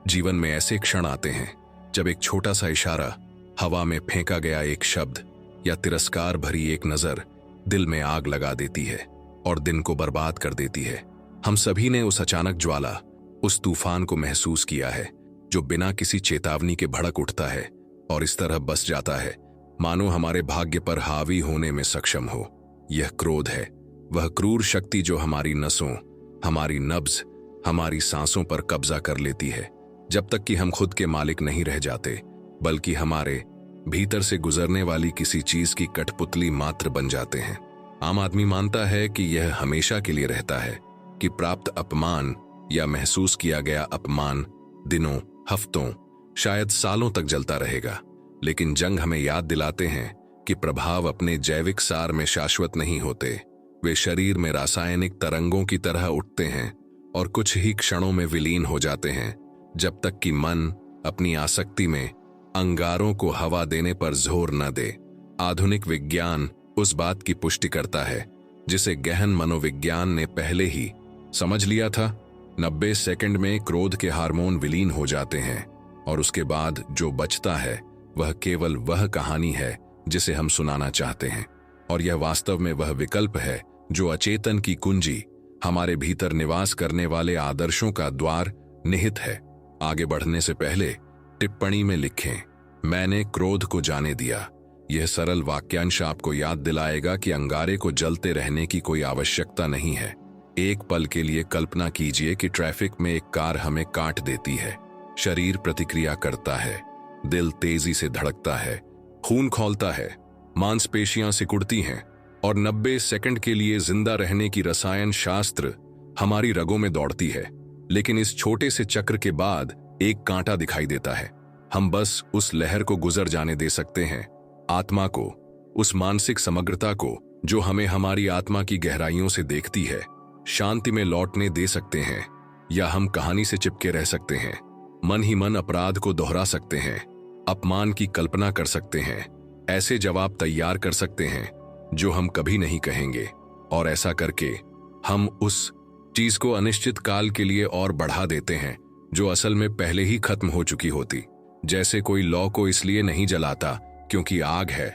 जीवन में ऐसे क्षण आते हैं जब एक छोटा सा इशारा, हवा में फेंका गया एक शब्द या तिरस्कार भरी एक नजर दिल में आग लगा देती है और दिन को बर्बाद कर देती है। हम सभी ने उस अचानक ज्वाला, उस तूफान को महसूस किया है जो बिना किसी चेतावनी के भड़क उठता है और इस तरह बस जाता है मानो हमारे भाग्य पर हावी होने में सक्षम हो। यह क्रोध है, वह क्रूर शक्ति जो हमारी नसों, हमारी नब्ज, हमारी सांसों पर कब्जा कर लेती है जब तक कि हम खुद के मालिक नहीं रह जाते, बल्कि हमारे भीतर से गुजरने वाली किसी चीज की कठपुतली मात्र बन जाते हैं। आम आदमी मानता है कि यह हमेशा के लिए रहता है, कि प्राप्त अपमान या महसूस किया गया अपमान दिनों, हफ्तों, शायद सालों तक जलता रहेगा। लेकिन जंग हमें याद दिलाते हैं कि प्रभाव अपने जैविक सार में शाश्वत नहीं होते। वे शरीर में रासायनिक तरंगों की तरह उठते हैं और कुछ ही क्षणों में विलीन हो जाते हैं, जब तक कि मन अपनी आसक्ति में अंगारों को हवा देने पर जोर न दे। आधुनिक विज्ञान उस बात की पुष्टि करता है जिसे गहन मनोविज्ञान ने पहले ही समझ लिया था। 90 सेकंड में क्रोध के हार्मोन विलीन हो जाते हैं और उसके बाद जो बचता है वह केवल वह कहानी है जिसे हम सुनाना चाहते हैं। और यह वास्तव में वह विकल्प है जो अचेतन की कुंजी, हमारे भीतर निवास करने वाले आदर्शों का द्वार निहित है। आगे बढ़ने से पहले टिप्पणी में लिखें, मैंने क्रोध को जाने दिया। यह सरल वाक्यांश आपको याद दिलाएगा कि अंगारे को जलते रहने की कोई आवश्यकता नहीं है। एक पल के लिए कल्पना कीजिए कि ट्रैफिक में एक कार हमें काट देती है। शरीर प्रतिक्रिया करता है, दिल तेजी से धड़कता है, खून खौलता है, मांसपेशियां सिकुड़ती हैं और 90 सेकंड के लिए जिंदा रहने की रसायन शास्त्र हमारी रगों में दौड़ती है। लेकिन इस छोटे से चक्र के बाद एक कांटा दिखाई देता है। हम बस उस लहर को गुजर जाने दे सकते हैं, आत्मा को, उस मानसिक समग्रता को जो हमें हमारी आत्मा की गहराइयों से देखती है, शांति में लौटने दे सकते हैं, या हम कहानी से चिपके रह सकते हैं। मन ही मन अपराध को दोहरा सकते हैं, अपमान की कल्पना कर सकते हैं, ऐसे जवाब तैयार कर सकते हैं जो हम कभी नहीं कहेंगे। और ऐसा करके हम उस चीज को अनिश्चित काल के लिए और बढ़ा देते हैं जो असल में पहले ही खत्म हो चुकी होती। जैसे कोई लौ को इसलिए नहीं जलाता क्योंकि आग है,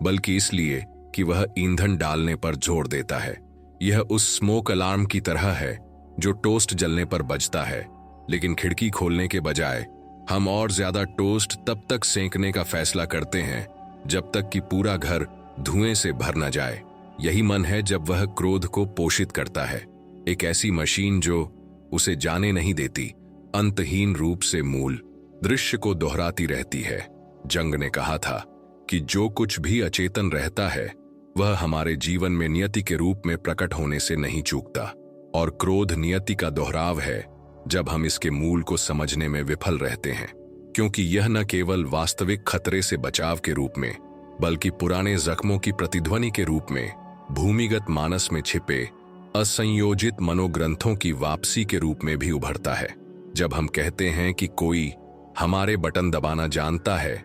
बल्कि इसलिए कि वह ईंधन डालने पर जोर देता है। यह उस स्मोक अलार्म की तरह है जो टोस्ट जलने पर बजता है, लेकिन खिड़की खोलने के बजाय हम और ज्यादा टोस्ट तब तक सेंकने का फैसला करते हैं जब तक कि पूरा घर धुएं से भर न जाए। यही मन है जब वह क्रोध को पोषित करता है, एक ऐसी मशीन जो उसे जाने नहीं देती, अंतहीन रूप से मूल दृश्य को दोहराती रहती है। जंग ने कहा था कि जो कुछ भी अचेतन रहता है वह हमारे जीवन में नियति के रूप में प्रकट होने से नहीं चूकता, और क्रोध नियति का दोहराव है जब हम इसके मूल को समझने में विफल रहते हैं, क्योंकि यह न केवल वास्तविक खतरे से बचाव के रूप में, बल्कि पुराने जख्मों की प्रतिध्वनि के रूप में भूमिगत मानस में छिपे असंयोजित मनोग्रंथों की वापसी के रूप में भी उभरता है। जब हम कहते हैं कि कोई हमारे बटन दबाना जानता है,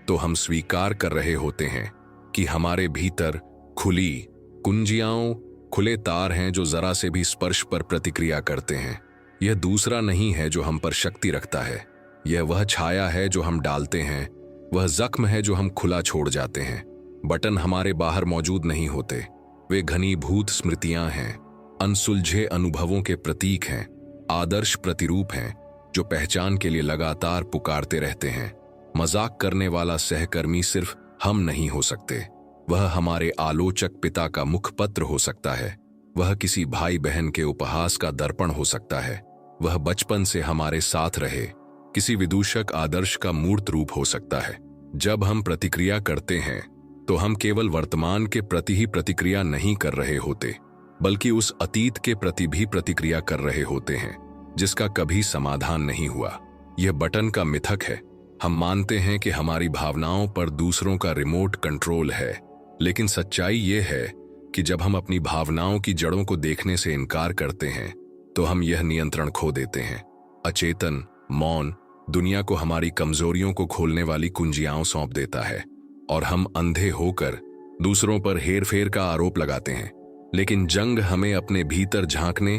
तो हम स्वीकार कर रहे होते हैं कि हमारे भीतर खुली कुंजियाओं, खुले तार हैं जो जरा से भी स्पर्श पर प्रतिक्रिया करते हैं। यह दूसरा नहीं है जो हम पर शक्ति रखता है, यह वह छाया है जो हम डालते हैं, वह जख्म है जो हम खुला छोड़ जाते हैं। बटन हमारे बाहर मौजूद नहीं होते, वे घनीभूत स्मृतियां हैं, अनसुलझे अनुभवों के प्रतीक हैं, आदर्श प्रतिरूप हैं जो पहचान के लिए लगातार पुकारते रहते हैं। मजाक करने वाला सहकर्मी सिर्फ हम नहीं हो सकते, वह हमारे आलोचक पिता का मुखपत्र हो सकता है, वह किसी भाई बहन के उपहास का दर्पण हो सकता है, वह बचपन से हमारे साथ रहे किसी विदूषक आदर्श का मूर्त रूप हो सकता है। जब हम प्रतिक्रिया करते हैं तो हम केवल वर्तमान के प्रति ही प्रतिक्रिया नहीं कर रहे होते, बल्कि उस अतीत के प्रति भी प्रतिक्रिया कर रहे होते हैं जिसका कभी समाधान नहीं हुआ। यह बटन का मिथक है। हम मानते हैं कि हमारी भावनाओं पर दूसरों का रिमोट कंट्रोल है, लेकिन सच्चाई यह है कि जब हम अपनी भावनाओं की जड़ों को देखने से इनकार करते हैं तो हम यह नियंत्रण खो देते हैं। अचेतन मौन दुनिया को हमारी कमजोरियों को खोलने वाली कुंजियाओं सौंप देता है और हम अंधे होकर दूसरों पर हेरफेर का आरोप लगाते हैं। लेकिन जंग हमें अपने भीतर झांकने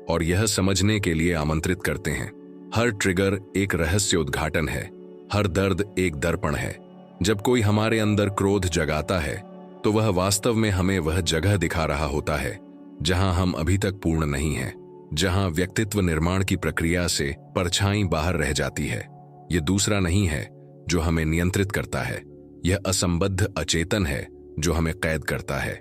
और यह समझने के लिए आमंत्रित करते हैं हर ट्रिगर एक रहस्य उद्घाटन है, हर दर्द एक दर्पण है। जब कोई हमारे अंदर क्रोध जगाता है तो वह वास्तव में हमें वह जगह दिखा रहा होता है जहां हम अभी तक पूर्ण नहीं हैं, जहां व्यक्तित्व निर्माण की प्रक्रिया से परछाई बाहर रह जाती है। यह दूसरा नहीं है जो हमें नियंत्रित करता है, यह असंबद्ध अचेतन है जो हमें कैद करता है।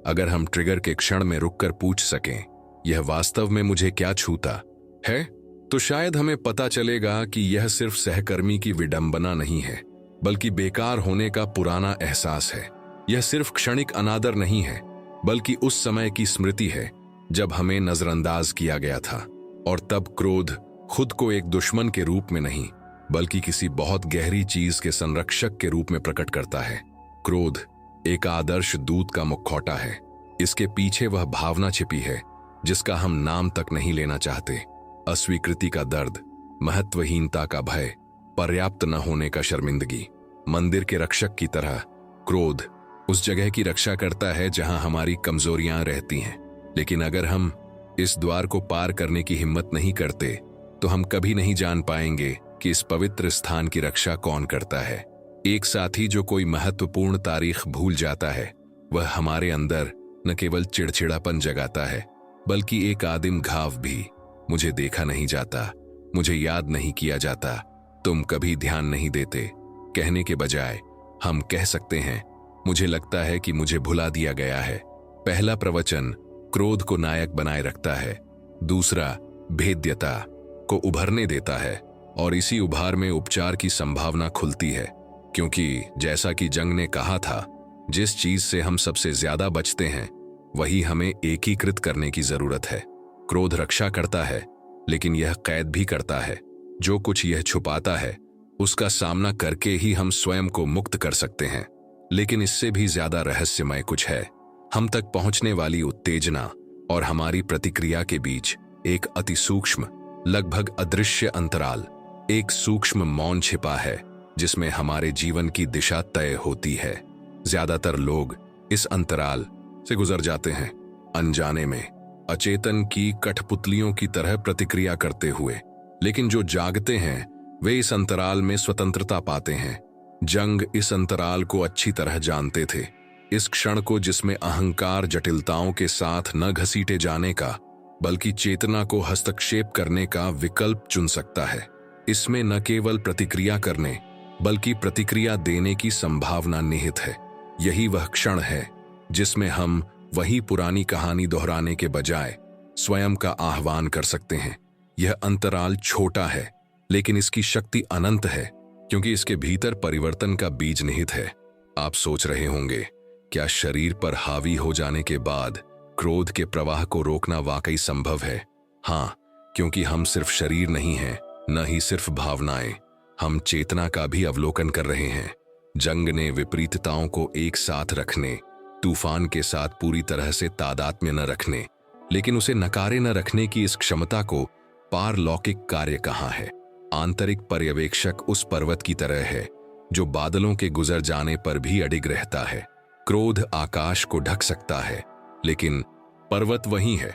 अगर हम ट्रिगर के क्षण में रुककर पूछ सकें, यह वास्तव में मुझे क्या छूता है, तो शायद हमें पता चलेगा कि यह सिर्फ सहकर्मी की विडंबना नहीं है, बल्कि बेकार होने का पुराना एहसास है। यह सिर्फ क्षणिक अनादर नहीं है, बल्कि उस समय की स्मृति है जब हमें नजरअंदाज किया गया था। और तब क्रोध खुद को एक दुश्मन के रूप में नहीं, बल्कि किसी बहुत गहरी चीज के संरक्षक के रूप में प्रकट करता है। क्रोध एक आदर्श दूत का मुखौटा है। इसके पीछे वह भावना छिपी है जिसका हम नाम तक नहीं लेना चाहते। अस्वीकृति का दर्द, महत्वहीनता का भय, पर्याप्त न होने का शर्मिंदगी। मंदिर के रक्षक की तरह क्रोध उस जगह की रक्षा करता है जहां हमारी कमजोरियां रहती हैं। लेकिन अगर हम इस द्वार को पार करने की हिम्मत नहीं करते तो हम कभी नहीं जान पाएंगे कि इस पवित्र स्थान की रक्षा कौन करता है। एक साथी जो कोई महत्वपूर्ण तारीख भूल जाता है, वह हमारे अंदर न केवल चिड़चिड़ापन जगाता है, बल्कि एक आदिम घाव भी। मुझे देखा नहीं जाता, मुझे याद नहीं किया जाता, तुम कभी ध्यान नहीं देते कहने के बजाय हम कह सकते हैं, मुझे लगता है कि मुझे भुला दिया गया है। पहला प्रवचन क्रोध को नायक बनाए रखता है, दूसरा भेद्यता को उभरने देता है, और इसी उभार में उपचार की संभावना खुलती है। क्योंकि जैसा कि जंग ने कहा था, जिस चीज से हम सबसे ज्यादा बचते हैं वही हमें एकीकृत करने की जरूरत है। क्रोध रक्षा करता है, लेकिन यह कैद भी करता है। जो कुछ यह छुपाता है उसका सामना करके ही हम स्वयं को मुक्त कर सकते हैं। लेकिन इससे भी ज्यादा रहस्यमय कुछ है। हम तक पहुंचने वाली उत्तेजना और हमारी प्रतिक्रिया के बीच एक अति सूक्ष्म, लगभग अदृश्य अंतराल, एक सूक्ष्म मौन छिपा है जिसमें हमारे जीवन की दिशा तय होती है। ज्यादातर लोग इस अंतराल से गुजर जाते हैं, अनजाने में, अचेतन की कठपुतलियों की तरह प्रतिक्रिया करते हुए। लेकिन जो जागते हैं वे इस अंतराल में स्वतंत्रता पाते हैं। जंग इस अंतराल को अच्छी तरह जानते थे, इस क्षण को जिसमें अहंकार जटिलताओं के साथ न घसीटे जाने का बल्कि चेतना को हस्तक्षेप करने का विकल्प चुन सकता है। इसमें न केवल प्रतिक्रिया करने बल्कि प्रतिक्रिया देने की संभावना निहित है। यही वह क्षण है जिसमें हम वही पुरानी कहानी दोहराने के बजाय स्वयं का आह्वान कर सकते हैं। यह अंतराल छोटा है, लेकिन इसकी शक्ति अनंत है, क्योंकि इसके भीतर परिवर्तन का बीज निहित है। आप सोच रहे होंगे, क्या शरीर पर हावी हो जाने के बाद क्रोध के प्रवाह को रोकना वाकई संभव है? हाँ, क्योंकि हम सिर्फ शरीर नहीं हैं, न ही सिर्फ भावनाएं, हम चेतना का भी अवलोकन कर रहे हैं। जंग ने विपरीतताओं को एक साथ रखने, तूफान के साथ पूरी तरह से तादात्म्य न रखने, लेकिन उसे नकारे न रखने की इस क्षमता को पारलौकिक कार्य कहा है। आंतरिक पर्यवेक्षक उस पर्वत की तरह है जो बादलों के गुजर जाने पर भी अडिग रहता है। क्रोध आकाश को ढक सकता है, लेकिन पर्वत वही है,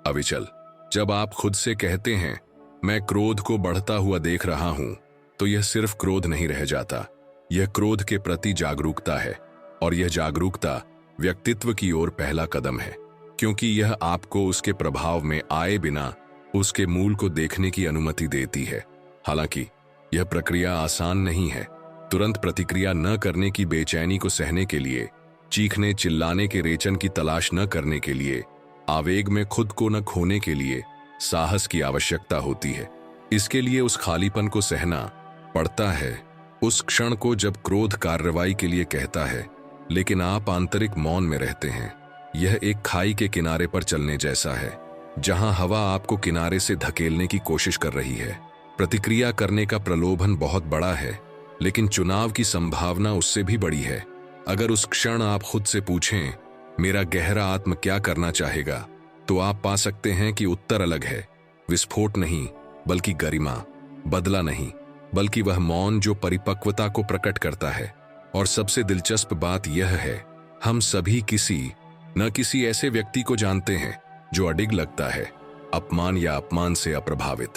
अविचल। जब आप खुद से कहते हैं, मैं क्रोध को बढ़ता हुआ देख रहा हूं, तो यह सिर्फ क्रोध नहीं रह जाता, यह क्रोध के प्रति जागरूकता है। और यह जागरूकता व्यक्तित्व की ओर पहला कदम है, क्योंकि यह आपको उसके प्रभाव में आए बिना उसके मूल को देखने की अनुमति देती है। हालांकि यह प्रक्रिया आसान नहीं है। तुरंत प्रतिक्रिया न करने की बेचैनी को सहने के लिए, चीखने चिल्लाने के रेचन की तलाश न करने के लिए, आवेग में खुद को न खोने के लिए साहस की आवश्यकता होती है। इसके लिए उस खालीपन को सहना पड़ता है, उस क्षण को जब क्रोध कार्रवाई के लिए कहता है, लेकिन आप आंतरिक मौन में रहते हैं। यह एक खाई के किनारे पर चलने जैसा है, जहां हवा आपको किनारे से धकेलने की कोशिश कर रही है। प्रतिक्रिया करने का प्रलोभन बहुत बड़ा है, लेकिन चुनाव की संभावना उससे भी बड़ी है। अगर उस क्षण आप खुद से पूछें, मेरा गहरा आत्म क्या करना चाहेगा, तो आप पा सकते हैं कि उत्तर अलग है। विस्फोट नहीं, बल्कि गरिमा। बदला नहीं, बल्कि वह मौन जो परिपक्वता को प्रकट करता है। और सबसे दिलचस्प बात यह है, हम सभी किसी न किसी ऐसे व्यक्ति को जानते हैं जो अडिग लगता है, अपमान या अपमान से अप्रभावित।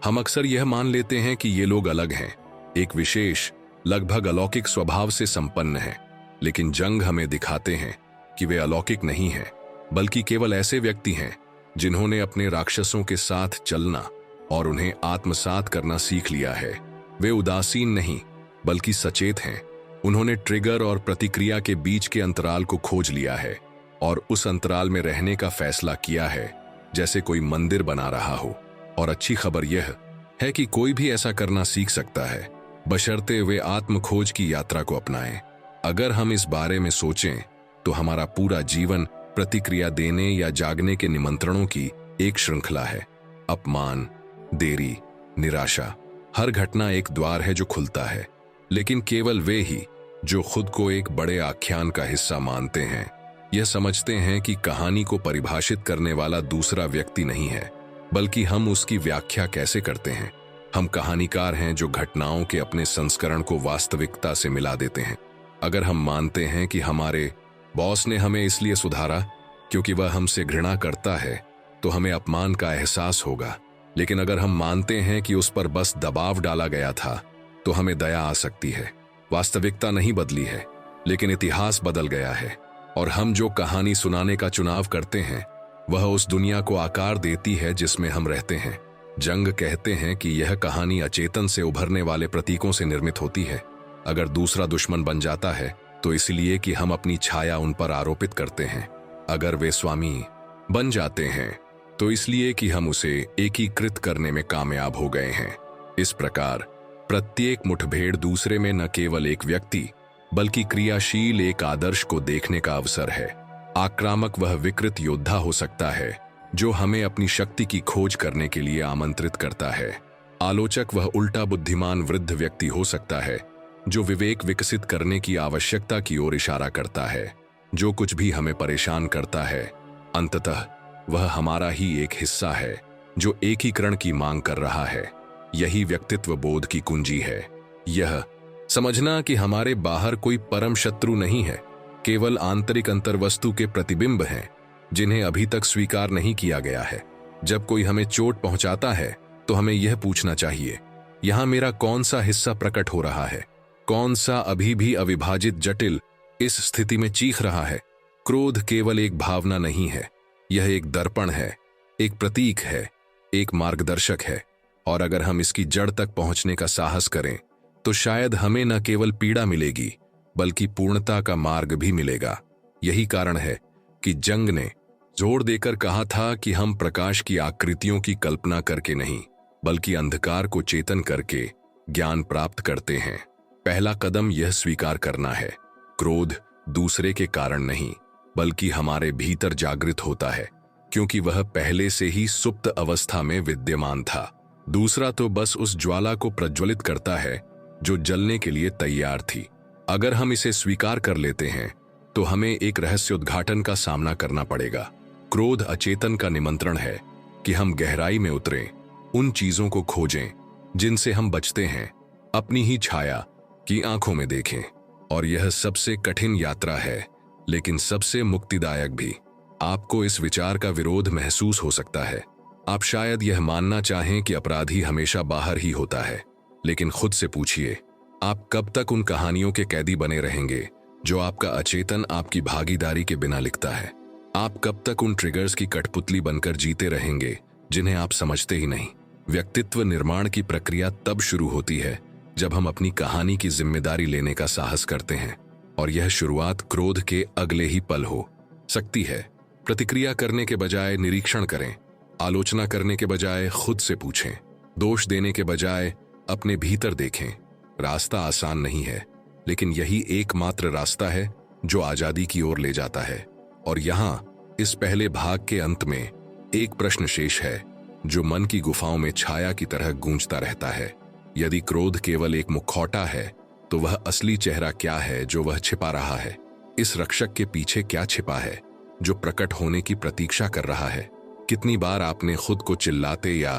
हम अक्सर यह मान लेते हैं कि ये लोग अलग हैं, एक विशेष, लगभग अलौकिक स्वभाव से संपन्न हैं। लेकिन जंग हमें दिखाते हैं कि वे अलौकिक नहीं हैं, बल्कि केवल ऐसे व्यक्ति हैं जिन्होंने अपने राक्षसों के साथ चलना और उन्हें आत्मसात करना सीख लिया है। वे उदासीन नहीं, बल्कि सचेत हैं। उन्होंने ट्रिगर और प्रतिक्रिया के बीच के अंतराल को खोज लिया है और उस अंतराल में रहने का फैसला किया है, जैसे कोई मंदिर बना रहा हो। और अच्छी खबर यह है कि कोई भी ऐसा करना सीख सकता है, बशर्ते वे आत्मखोज की यात्रा को अपनाएं। अगर हम इस बारे में सोचें तो हमारा पूरा जीवन प्रतिक्रिया देने या जागने के निमंत्रणों की एक श्रृंखला है। अपमान, देरी, निराशा, हर घटना एक द्वार है जो खुलता है। लेकिन केवल वे ही जो खुद को एक बड़े आख्यान का हिस्सा मानते हैं, यह समझते हैं कि कहानी को परिभाषित करने वाला दूसरा व्यक्ति नहीं है, बल्कि हम उसकी व्याख्या कैसे करते हैं। हम कहानीकार हैं जो घटनाओं के अपने संस्करण को वास्तविकता से मिला देते हैं। अगर हम मानते हैं कि हमारे बॉस ने हमें इसलिए सुधारा क्योंकि वह हमसे घृणा करता है, तो हमें अपमान का एहसास होगा। लेकिन अगर हम मानते हैं कि उस पर बस दबाव डाला गया था, तो हमें दया आ सकती है। वास्तविकता नहीं बदली है, लेकिन इतिहास बदल गया है। और हम जो कहानी सुनाने का चुनाव करते हैं, वह उस दुनिया को आकार देती है जिसमें हम रहते हैं। जंग कहते हैं कि यह कहानी अचेतन से उभरने वाले प्रतीकों से निर्मित होती है। अगर दूसरा दुश्मन बन जाता है तो इसलिए कि हम अपनी छाया उन पर आरोपित करते हैं। अगर वे स्वामी बन जाते हैं तो इसलिए कि हम उसे एकीकृत करने में कामयाब हो गए हैं। इस प्रकार प्रत्येक मुठभेड़ दूसरे में न केवल एक व्यक्ति, बल्कि क्रियाशील एक आदर्श को देखने का अवसर है। आक्रामक वह विकृत योद्धा हो सकता है जो हमें अपनी शक्ति की खोज करने के लिए आमंत्रित करता है। आलोचक वह उल्टा बुद्धिमान वृद्ध व्यक्ति हो सकता है जो विवेक विकसित करने की आवश्यकता की ओर इशारा करता है। जो कुछ भी हमें परेशान करता है, अंततः वह हमारा ही एक हिस्सा है जो एकीकरण की मांग कर रहा है। यही व्यक्तित्व बोध की कुंजी है। यह समझना कि हमारे बाहर कोई परम शत्रु नहीं है, केवल आंतरिक अंतर्वस्तु के प्रतिबिंब हैं जिन्हें अभी तक स्वीकार नहीं किया गया है। जब कोई हमें चोट पहुंचाता है तो हमें यह पूछना चाहिए, यहां मेरा कौन सा हिस्सा प्रकट हो रहा है? कौन सा अभी भी अविभाजित जटिल इस स्थिति में चीख रहा है? क्रोध केवल एक भावना नहीं है, यह एक दर्पण है, एक प्रतीक है, एक मार्गदर्शक है। और अगर हम इसकी जड़ तक पहुंचने का साहस करें तो शायद हमें न केवल पीड़ा मिलेगी, बल्कि पूर्णता का मार्ग भी मिलेगा। यही कारण है कि जंग ने जोर देकर कहा था कि हम प्रकाश की आकृतियों की कल्पना करके नहीं, बल्कि अंधकार को चेतन करके ज्ञान प्राप्त करते हैं। पहला कदम यह स्वीकार करना है, क्रोध दूसरे के कारण नहीं, बल्कि हमारे भीतर जागृत होता है, क्योंकि वह पहले से ही सुप्त अवस्था में विद्यमान था। दूसरा तो बस उस ज्वाला को प्रज्वलित करता है जो जलने के लिए तैयार थी। अगर हम इसे स्वीकार कर लेते हैं तो हमें एक रहस्योद्घाटन का सामना करना पड़ेगा। क्रोध अचेतन का निमंत्रण है कि हम गहराई में उतरें, उन चीजों को खोजें जिनसे हम बचते हैं, अपनी ही छाया की आंखों में देखें। और यह सबसे कठिन यात्रा है, लेकिन सबसे मुक्तिदायक भी। आपको इस विचार का विरोध महसूस हो सकता है। आप शायद यह मानना चाहें कि अपराधी हमेशा बाहर ही होता है, लेकिन खुद से पूछिए, आप कब तक उन कहानियों के कैदी बने रहेंगे जो आपका अचेतन आपकी भागीदारी के बिना लिखता है? आप कब तक उन ट्रिगर्स की कठपुतली बनकर जीते रहेंगे जिन्हें आप समझते ही नहीं? व्यक्तित्व निर्माण की प्रक्रिया तब शुरू होती है जब हम अपनी कहानी की जिम्मेदारी लेने का साहस करते हैं, और यह शुरुआत क्रोध के अगले ही पल हो सकती है। प्रतिक्रिया करने के बजाय निरीक्षण करें, आलोचना करने के बजाय खुद से पूछें, दोष देने के बजाय अपने भीतर देखें। रास्ता आसान नहीं है, लेकिन यही एकमात्र रास्ता है जो आजादी की ओर ले जाता है। और यहाँ इस पहले भाग के अंत में एक प्रश्न शेष है जो मन की गुफाओं में छाया की तरह गूंजता रहता है। यदि क्रोध केवल एक मुखौटा है, तो वह असली चेहरा क्या है जो वह छिपा रहा है? इस रक्षक के पीछे क्या छिपा है जो प्रकट होने की प्रतीक्षा कर रहा है? कितनी बार आपने खुद को चिल्लाते या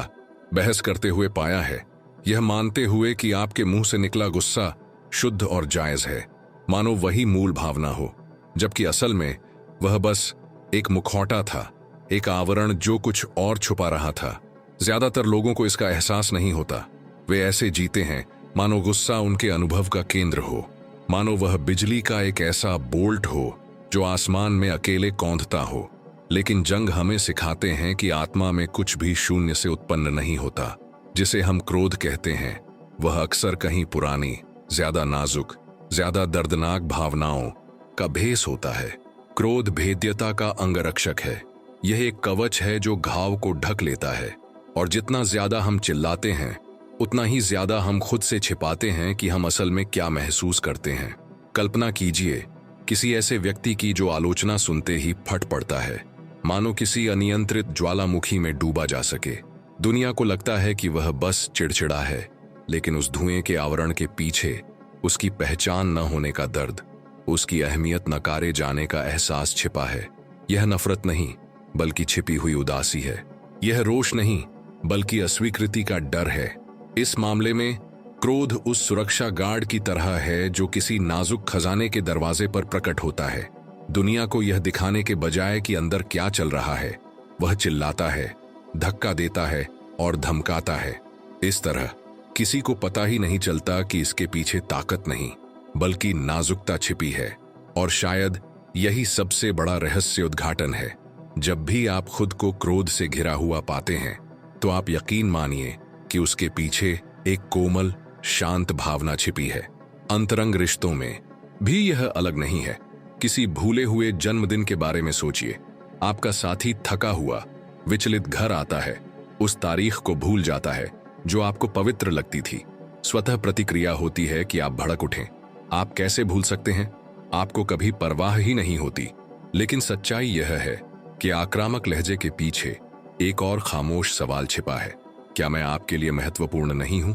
बहस करते हुए पाया है, यह मानते हुए कि आपके मुंह से निकला गुस्सा शुद्ध और जायज है, मानो वही मूल भावना हो, जबकि असल में वह बस एक मुखौटा था, एक आवरण जो कुछ और छुपा रहा था। ज्यादातर लोगों को इसका एहसास नहीं होता। वे ऐसे जीते हैं मानो गुस्सा उनके अनुभव का केंद्र हो, मानो वह बिजली का एक ऐसा बोल्ट हो जो आसमान में अकेले कौंधता हो। लेकिन जंग हमें सिखाते हैं कि आत्मा में कुछ भी शून्य से उत्पन्न नहीं होता। जिसे हम क्रोध कहते हैं वह अक्सर कहीं पुरानी, ज्यादा नाजुक, ज्यादा दर्दनाक भावनाओं का भेस होता है। क्रोध भेद्यता का अंगरक्षक है। यह एक कवच है जो घाव को ढक लेता है, और जितना ज्यादा हम चिल्लाते हैं उतना ही ज्यादा हम खुद से छिपाते हैं कि हम असल में क्या महसूस करते हैं। कल्पना कीजिए किसी ऐसे व्यक्ति की जो आलोचना सुनते ही फट पड़ता है, मानो किसी अनियंत्रित ज्वालामुखी में डूबा जा सके। दुनिया को लगता है कि वह बस चिड़चिड़ा है, लेकिन उस धुएं के आवरण के पीछे उसकी पहचान न होने का दर्द, उसकी अहमियत नकारे जाने का एहसास छिपा है। यह नफरत नहीं बल्कि छिपी हुई उदासी है। यह रोष नहीं बल्कि अस्वीकृति का डर है। इस मामले में क्रोध उस सुरक्षा गार्ड की तरह है जो किसी नाजुक खजाने के दरवाजे पर प्रकट होता है। दुनिया को यह दिखाने के बजाय कि अंदर क्या चल रहा है, वह चिल्लाता है, धक्का देता है और धमकाता है। इस तरह किसी को पता ही नहीं चलता कि इसके पीछे ताकत नहीं बल्कि नाजुकता छिपी है। और शायद यही सबसे बड़ा रहस्य उद्घाटन है। जब भी आप खुद को क्रोध से घिरा हुआ पाते हैं तो आप यकीन मानिए कि उसके पीछे एक कोमल, शांत भावना छिपी है। अंतरंग रिश्तों में भी यह अलग नहीं है। किसी भूले हुए जन्मदिन के बारे में सोचिए। आपका साथी थका हुआ, विचलित घर आता है, उस तारीख को भूल जाता है जो आपको पवित्र लगती थी। स्वतः प्रतिक्रिया होती है कि आप भड़क उठें। आप कैसे भूल सकते हैं? आपको कभी परवाह ही नहीं होती। लेकिन सच्चाई यह है कि आक्रामक लहजे के पीछे एक और खामोश सवाल छिपा है। क्या मैं आपके लिए महत्वपूर्ण नहीं हूं?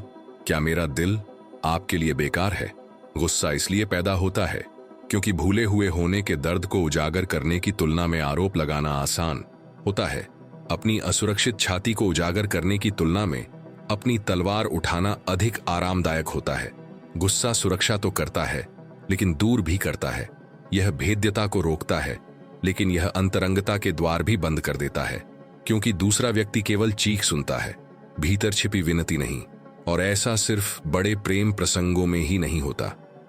क्या मेरा दिल आपके लिए बेकार है? गुस्सा इसलिए पैदा होता है क्योंकि भूले हुए होने के दर्द को उजागर करने की तुलना में आरोप लगाना आसान होता है। अपनी असुरक्षित छाती को उजागर करने की तुलना में अपनी तलवार उठाना अधिक आरामदायक होता है। गुस्सा सुरक्षा तो करता है लेकिन दूर भी करता है। यह भेद्यता को रोकता है लेकिन यह अंतरंगता के द्वार भी बंद कर देता है, क्योंकि दूसरा व्यक्ति केवल चीख सुनता है, भीतर छिपी विनती नहीं। और ऐसा सिर्फ बड़े प्रेम प्रसंगों में ही नहीं होता।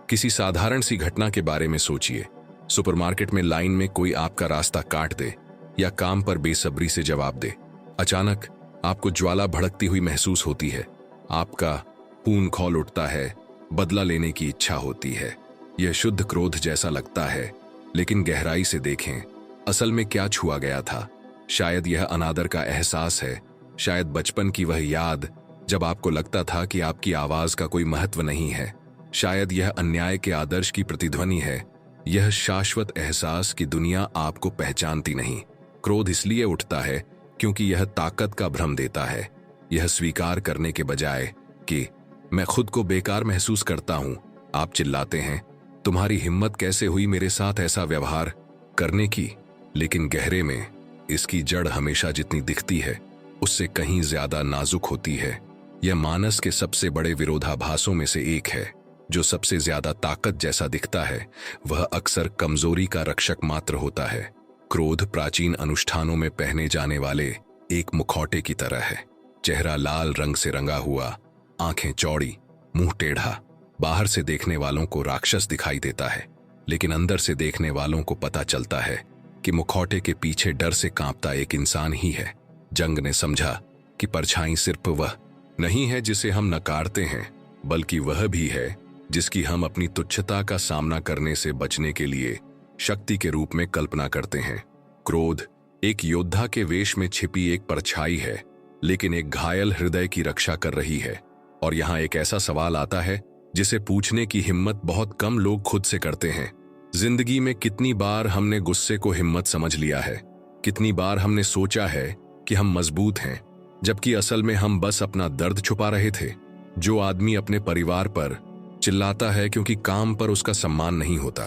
किसी साधारण सी घटना के बारे में सोचिए। सुपरमार्केट में लाइन में कोई आपका रास्ता काट दे या काम पर बेसब्री से जवाब दे। अचानक आपको ज्वाला भड़कती हुई महसूस होती है। आपका खून खौल उठता है, बदला लेने की इच्छा होती है। यह शुद्ध क्रोध जैसा लगता है, लेकिन गहराई से देखें, असल में क्या छुआ गया था? शायद यह अनादर का एहसास है, शायद बचपन की वह याद जब आपको लगता था कि आपकी आवाज का कोई महत्व नहीं है। शायद यह अन्याय के आदर्श की प्रतिध्वनि है, यह शाश्वत एहसास कि दुनिया आपको पहचानती नहीं। क्रोध इसलिए उठता है क्योंकि यह ताकत का भ्रम देता है। यह स्वीकार करने के बजाय कि मैं खुद को बेकार महसूस करता हूं, आप चिल्लाते हैं, तुम्हारी हिम्मत कैसे हुई मेरे साथ ऐसा व्यवहार करने की? लेकिन गहरे में इसकी जड़ हमेशा जितनी दिखती है उससे कहीं ज्यादा नाजुक होती है। यह मानस के सबसे बड़े विरोधाभासों में से एक है। जो सबसे ज्यादा ताकत जैसा दिखता है वह अक्सर कमजोरी का रक्षक मात्र होता है। क्रोध प्राचीन अनुष्ठानों में पहने जाने वाले एक मुखौटे की तरह है। चेहरा लाल रंग से रंगा हुआ, आंखें चौड़ी, मुंह टेढ़ा। बाहर से देखने वालों को राक्षस दिखाई देता है, लेकिन अंदर से देखने वालों को पता चलता है कि मुखौटे के पीछे डर से कांपता एक इंसान ही है। जंग ने समझा कि परछाई सिर्फ वह नहीं है जिसे हम नकारते हैं, बल्कि वह भी है जिसकी हम अपनी तुच्छता का सामना करने से बचने के लिए शक्ति के रूप में कल्पना करते हैं। क्रोध एक योद्धा के वेश में छिपी एक परछाई है, लेकिन एक घायल हृदय की रक्षा कर रही है। और यहाँ एक ऐसा सवाल आता है जिसे पूछने की हिम्मत बहुत कम लोग खुद से करते हैं। जिंदगी में कितनी बार हमने गुस्से को हिम्मत समझ लिया है? कितनी बार हमने सोचा है कि हम मजबूत हैं, जबकि असल में हम बस अपना दर्द छुपा रहे थे? जो आदमी अपने परिवार पर चिल्लाता है क्योंकि काम पर उसका सम्मान नहीं होता,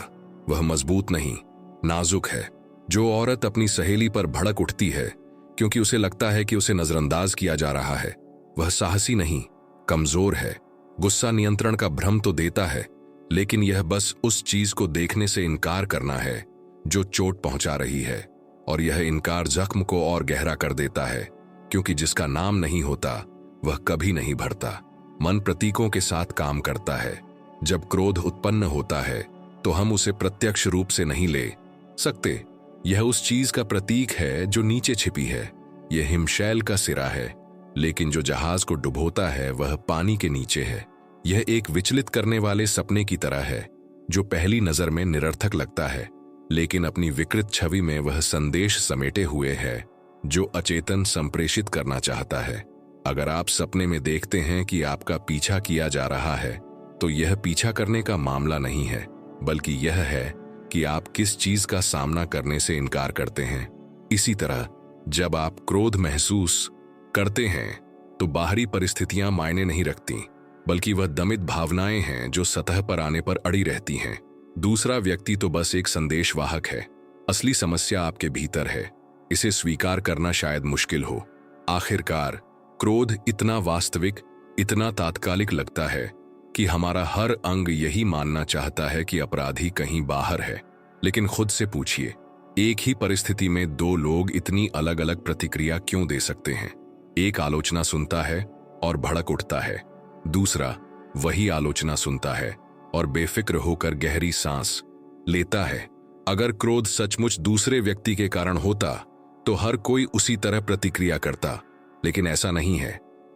वह मजबूत नहीं, नाजुक है। जो औरत अपनी सहेली पर भड़क उठती है क्योंकि उसे लगता है कि उसे नजरअंदाज किया जा रहा है, वह साहसी नहीं, कमजोर है। गुस्सा नियंत्रण का भ्रम तो देता है, लेकिन यह बस उस चीज को देखने से इनकार करना है जो चोट पहुंचा रही है। और यह इनकार जख्म को और गहरा कर देता है, क्योंकि जिसका नाम नहीं होता वह कभी नहीं भरता। मन प्रतीकों के साथ काम करता है। जब क्रोध उत्पन्न होता है तो हम उसे प्रत्यक्ष रूप से नहीं ले सकते। यह उस चीज का प्रतीक है जो नीचे छिपी है। यह हिमशैल का सिरा है, लेकिन जो जहाज को डुबोता है वह पानी के नीचे है। यह एक विचलित करने वाले सपने की तरह है, जो पहली नजर में निरर्थक लगता है, लेकिन अपनी विकृत छवि में वह संदेश समेटे हुए है जो अचेतन संप्रेषित करना चाहता है। अगर आप सपने में देखते हैं कि आपका पीछा किया जा रहा है, तो यह पीछा करने का मामला नहीं है, बल्कि यह है कि आप किस चीज का सामना करने से इनकार करते हैं। इसी तरह जब आप क्रोध महसूस करते हैं तो बाहरी परिस्थितियां मायने नहीं रखती, बल्कि वह दमित भावनाएं हैं जो सतह पर आने पर अड़ी रहती हैं। दूसरा व्यक्ति तो बस एक संदेशवाहक है। असली समस्या आपके भीतर है। इसे स्वीकार करना शायद मुश्किल हो। आखिरकार क्रोध इतना वास्तविक, इतना तात्कालिक लगता है कि हमारा हर अंग यही मानना चाहता है कि अपराधी कहीं बाहर है। लेकिन खुद से पूछिए, एक ही परिस्थिति में दो लोग इतनी अलग अलग प्रतिक्रिया क्यों दे सकते हैं? एक आलोचना सुनता है और भड़क उठता है, दूसरा वही आलोचना सुनता है और बेफिक्र होकर गहरी सांस लेता है। अगर क्रोध सचमुच दूसरे व्यक्ति के कारण होता तो हर कोई उसी तरह प्रतिक्रिया करता, लेकिन ऐसा नहीं है।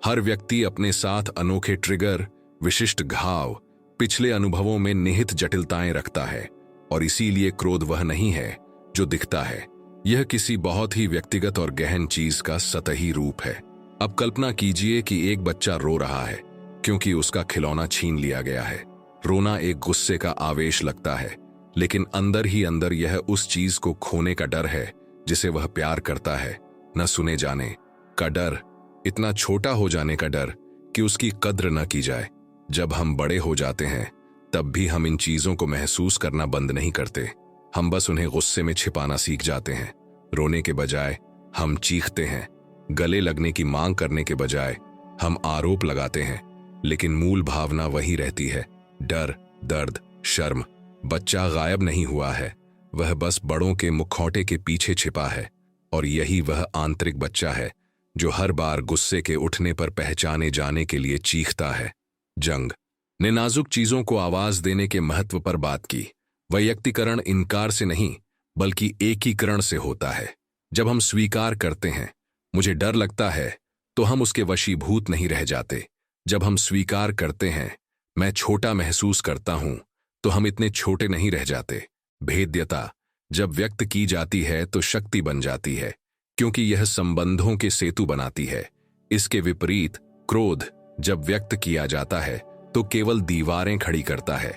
हर व्यक्ति अपने साथ अनोखे ट्रिगर, विशिष्ट घाव, पिछले अनुभवों में निहित जटिलताएं रखता है, और इसीलिए क्रोध वह नहीं है जो दिखता है। यह किसी बहुत ही व्यक्तिगत और गहन चीज का सतही रूप है। अब कल्पना कीजिए कि एक बच्चा रो रहा है क्योंकि उसका खिलौना छीन लिया गया है। रोना एक गुस्से का आवेश लगता है, लेकिन अंदर ही अंदर यह उस चीज को खोने का डर है जिसे वह प्यार करता है। न सुने जाने का डर, इतना छोटा हो जाने का डर कि उसकी कद्र न की जाए। जब हम बड़े हो जाते हैं तब भी हम इन चीजों को महसूस करना बंद नहीं करते। हम बस उन्हें गुस्से में छिपाना सीख जाते हैं। रोने के बजाय हम चीखते हैं, गले लगने की मांग करने के बजाय हम आरोप लगाते हैं, लेकिन मूल भावना वही रहती है, डर, दर्द, शर्म। बच्चा गायब नहीं हुआ है, वह बस बड़ों के मुखौटे के पीछे छिपा है, और यही वह आंतरिक बच्चा है जो हर बार गुस्से के उठने पर पहचाने जाने के लिए चीखता है। जंग ने नाजुक चीजों को आवाज देने के महत्व पर बात की। वैयक्तिकरण इनकार से नहीं, बल्कि एकीकरण से होता है। जब हम स्वीकार करते हैं, मुझे डर लगता है, तो हम उसके वशीभूत नहीं रह जाते। जब हम स्वीकार करते हैं, मैं छोटा महसूस करता हूं, तो हम इतने छोटे नहीं रह जाते। भेद्यता जब व्यक्त की जाती है तो शक्ति बन जाती है, क्योंकि यह संबंधों के सेतु बनाती है। इसके विपरीत क्रोध जब व्यक्त किया जाता है तो केवल दीवारें खड़ी करता है।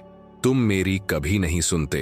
तुम मेरी कभी नहीं सुनते,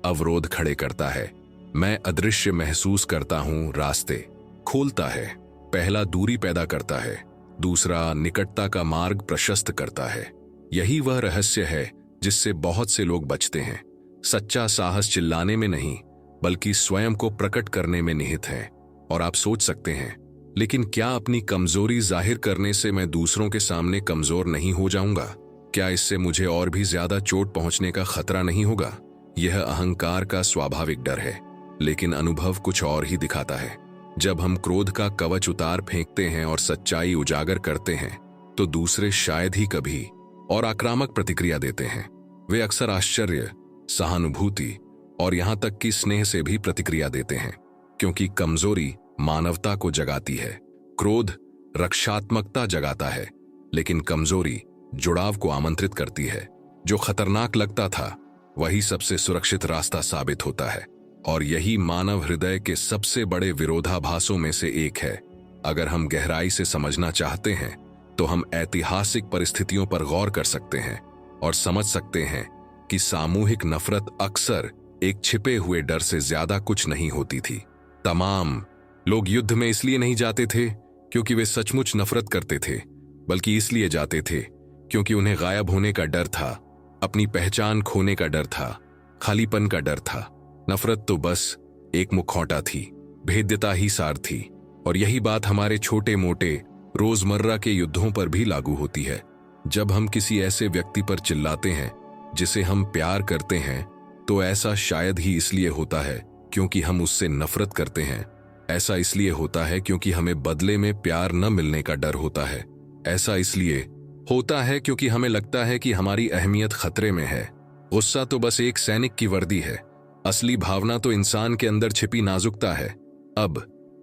अवरोध खड़े करता है। मैं अदृश्य महसूस करता हूं, रास्ते खोलता है। पहला दूरी पैदा करता है, दूसरा निकटता का मार्ग प्रशस्त करता है। यही वह रहस्य है जिससे बहुत से लोग बचते हैं। सच्चा साहस चिल्लाने में नहीं, बल्कि स्वयं को प्रकट करने में निहित है। और आप सोच सकते हैं, लेकिन क्या अपनी कमजोरी जाहिर करने से मैं दूसरों के सामने कमजोर नहीं हो जाऊंगा? क्या इससे मुझे और भी ज्यादा चोट पहुंचने का खतरा नहीं होगा? यह अहंकार का स्वाभाविक डर है, लेकिन अनुभव कुछ और ही दिखाता है। जब हम क्रोध का कवच उतार फेंकते हैं और सच्चाई उजागर करते हैं, तो दूसरे शायद ही कभी और आक्रामक प्रतिक्रिया देते हैं। वे अक्सर आश्चर्य, सहानुभूति और यहां तक कि स्नेह से भी प्रतिक्रिया देते हैं, क्योंकि कमजोरी मानवता को जगाती है। क्रोध रक्षात्मकता जगाता है, लेकिन कमजोरी जुड़ाव को आमंत्रित करती है। जो खतरनाक लगता था वही सबसे सुरक्षित रास्ता साबित होता है, और यही मानव हृदय के सबसे बड़े विरोधाभासों में से एक है। अगर हम गहराई से समझना चाहते हैं तो हम ऐतिहासिक परिस्थितियों पर गौर कर सकते हैं और समझ सकते हैं कि सामूहिक नफरत अक्सर एक छिपे हुए डर से ज्यादा कुछ नहीं होती थी। तमाम लोग युद्ध में इसलिए नहीं जाते थे क्योंकि वे सचमुच नफरत करते थे, बल्कि इसलिए जाते थे क्योंकि उन्हें गायब होने का डर था, अपनी पहचान खोने का डर था, खालीपन का डर था। नफरत तो बस एक मुखौटा थी, भेद्यता ही सार थी। और यही बात हमारे छोटे मोटे रोजमर्रा के युद्धों पर भी लागू होती है। जब हम किसी ऐसे व्यक्ति पर चिल्लाते हैं जिसे हम प्यार करते हैं, तो ऐसा शायद ही इसलिए होता है क्योंकि हम उससे नफरत करते हैं। ऐसा इसलिए होता है क्योंकि हमें बदले में प्यार न मिलने का डर होता है। ऐसा इसलिए होता है क्योंकि हमें लगता है कि हमारी अहमियत खतरे में है। गुस्सा तो बस एक सैनिक की वर्दी है, असली भावना तो इंसान के अंदर छिपी नाजुकता है। अब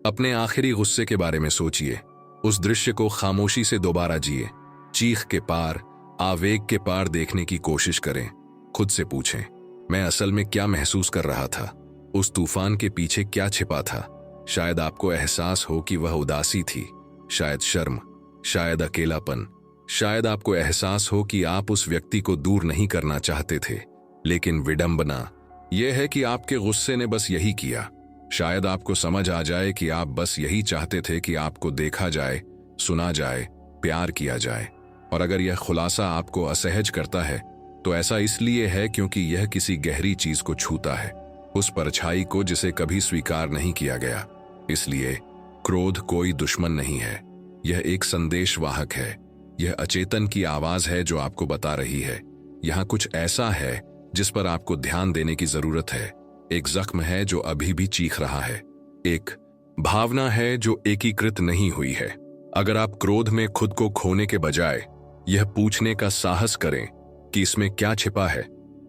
अपने आखिरी गुस्से के बारे में सोचिए, उस दृश्य को खामोशी से दोबारा जिए, चीख के पार, आवेग के पार देखने की कोशिश करें। खुद से पूछें, मैं असल में क्या महसूस कर रहा था? उस तूफान के पीछे क्या छिपा था? शायद आपको एहसास हो कि वह उदासी थी, शायद शर्म, शायद अकेलापन, शायद आपको एहसास हो कि आप उस व्यक्ति को दूर नहीं करना चाहते थे, लेकिन विडंबना यह है कि आपके गुस्से ने बस यही किया। शायद आपको समझ आ जाए कि आप बस यही चाहते थे कि आपको देखा जाए, सुना जाए, प्यार किया जाए। और अगर यह खुलासा आपको असहज करता है तो ऐसा इसलिए है क्योंकि यह किसी गहरी चीज को छूता है, उस परछाई को जिसे कभी स्वीकार नहीं किया गया। इसलिए क्रोध कोई दुश्मन नहीं है, यह एक संदेशवाहक है। यह अचेतन की आवाज है जो आपको बता रही है यहां कुछ ऐसा है जिस पर आपको ध्यान देने की जरूरत है। एक जख्म है जो अभी भी चीख रहा है, एक भावना है जो एकीकृत नहीं हुई है। अगर आप क्रोध में खुद को खोने के बजाय यह पूछने का साहस करें कि इसमें क्या छिपा है,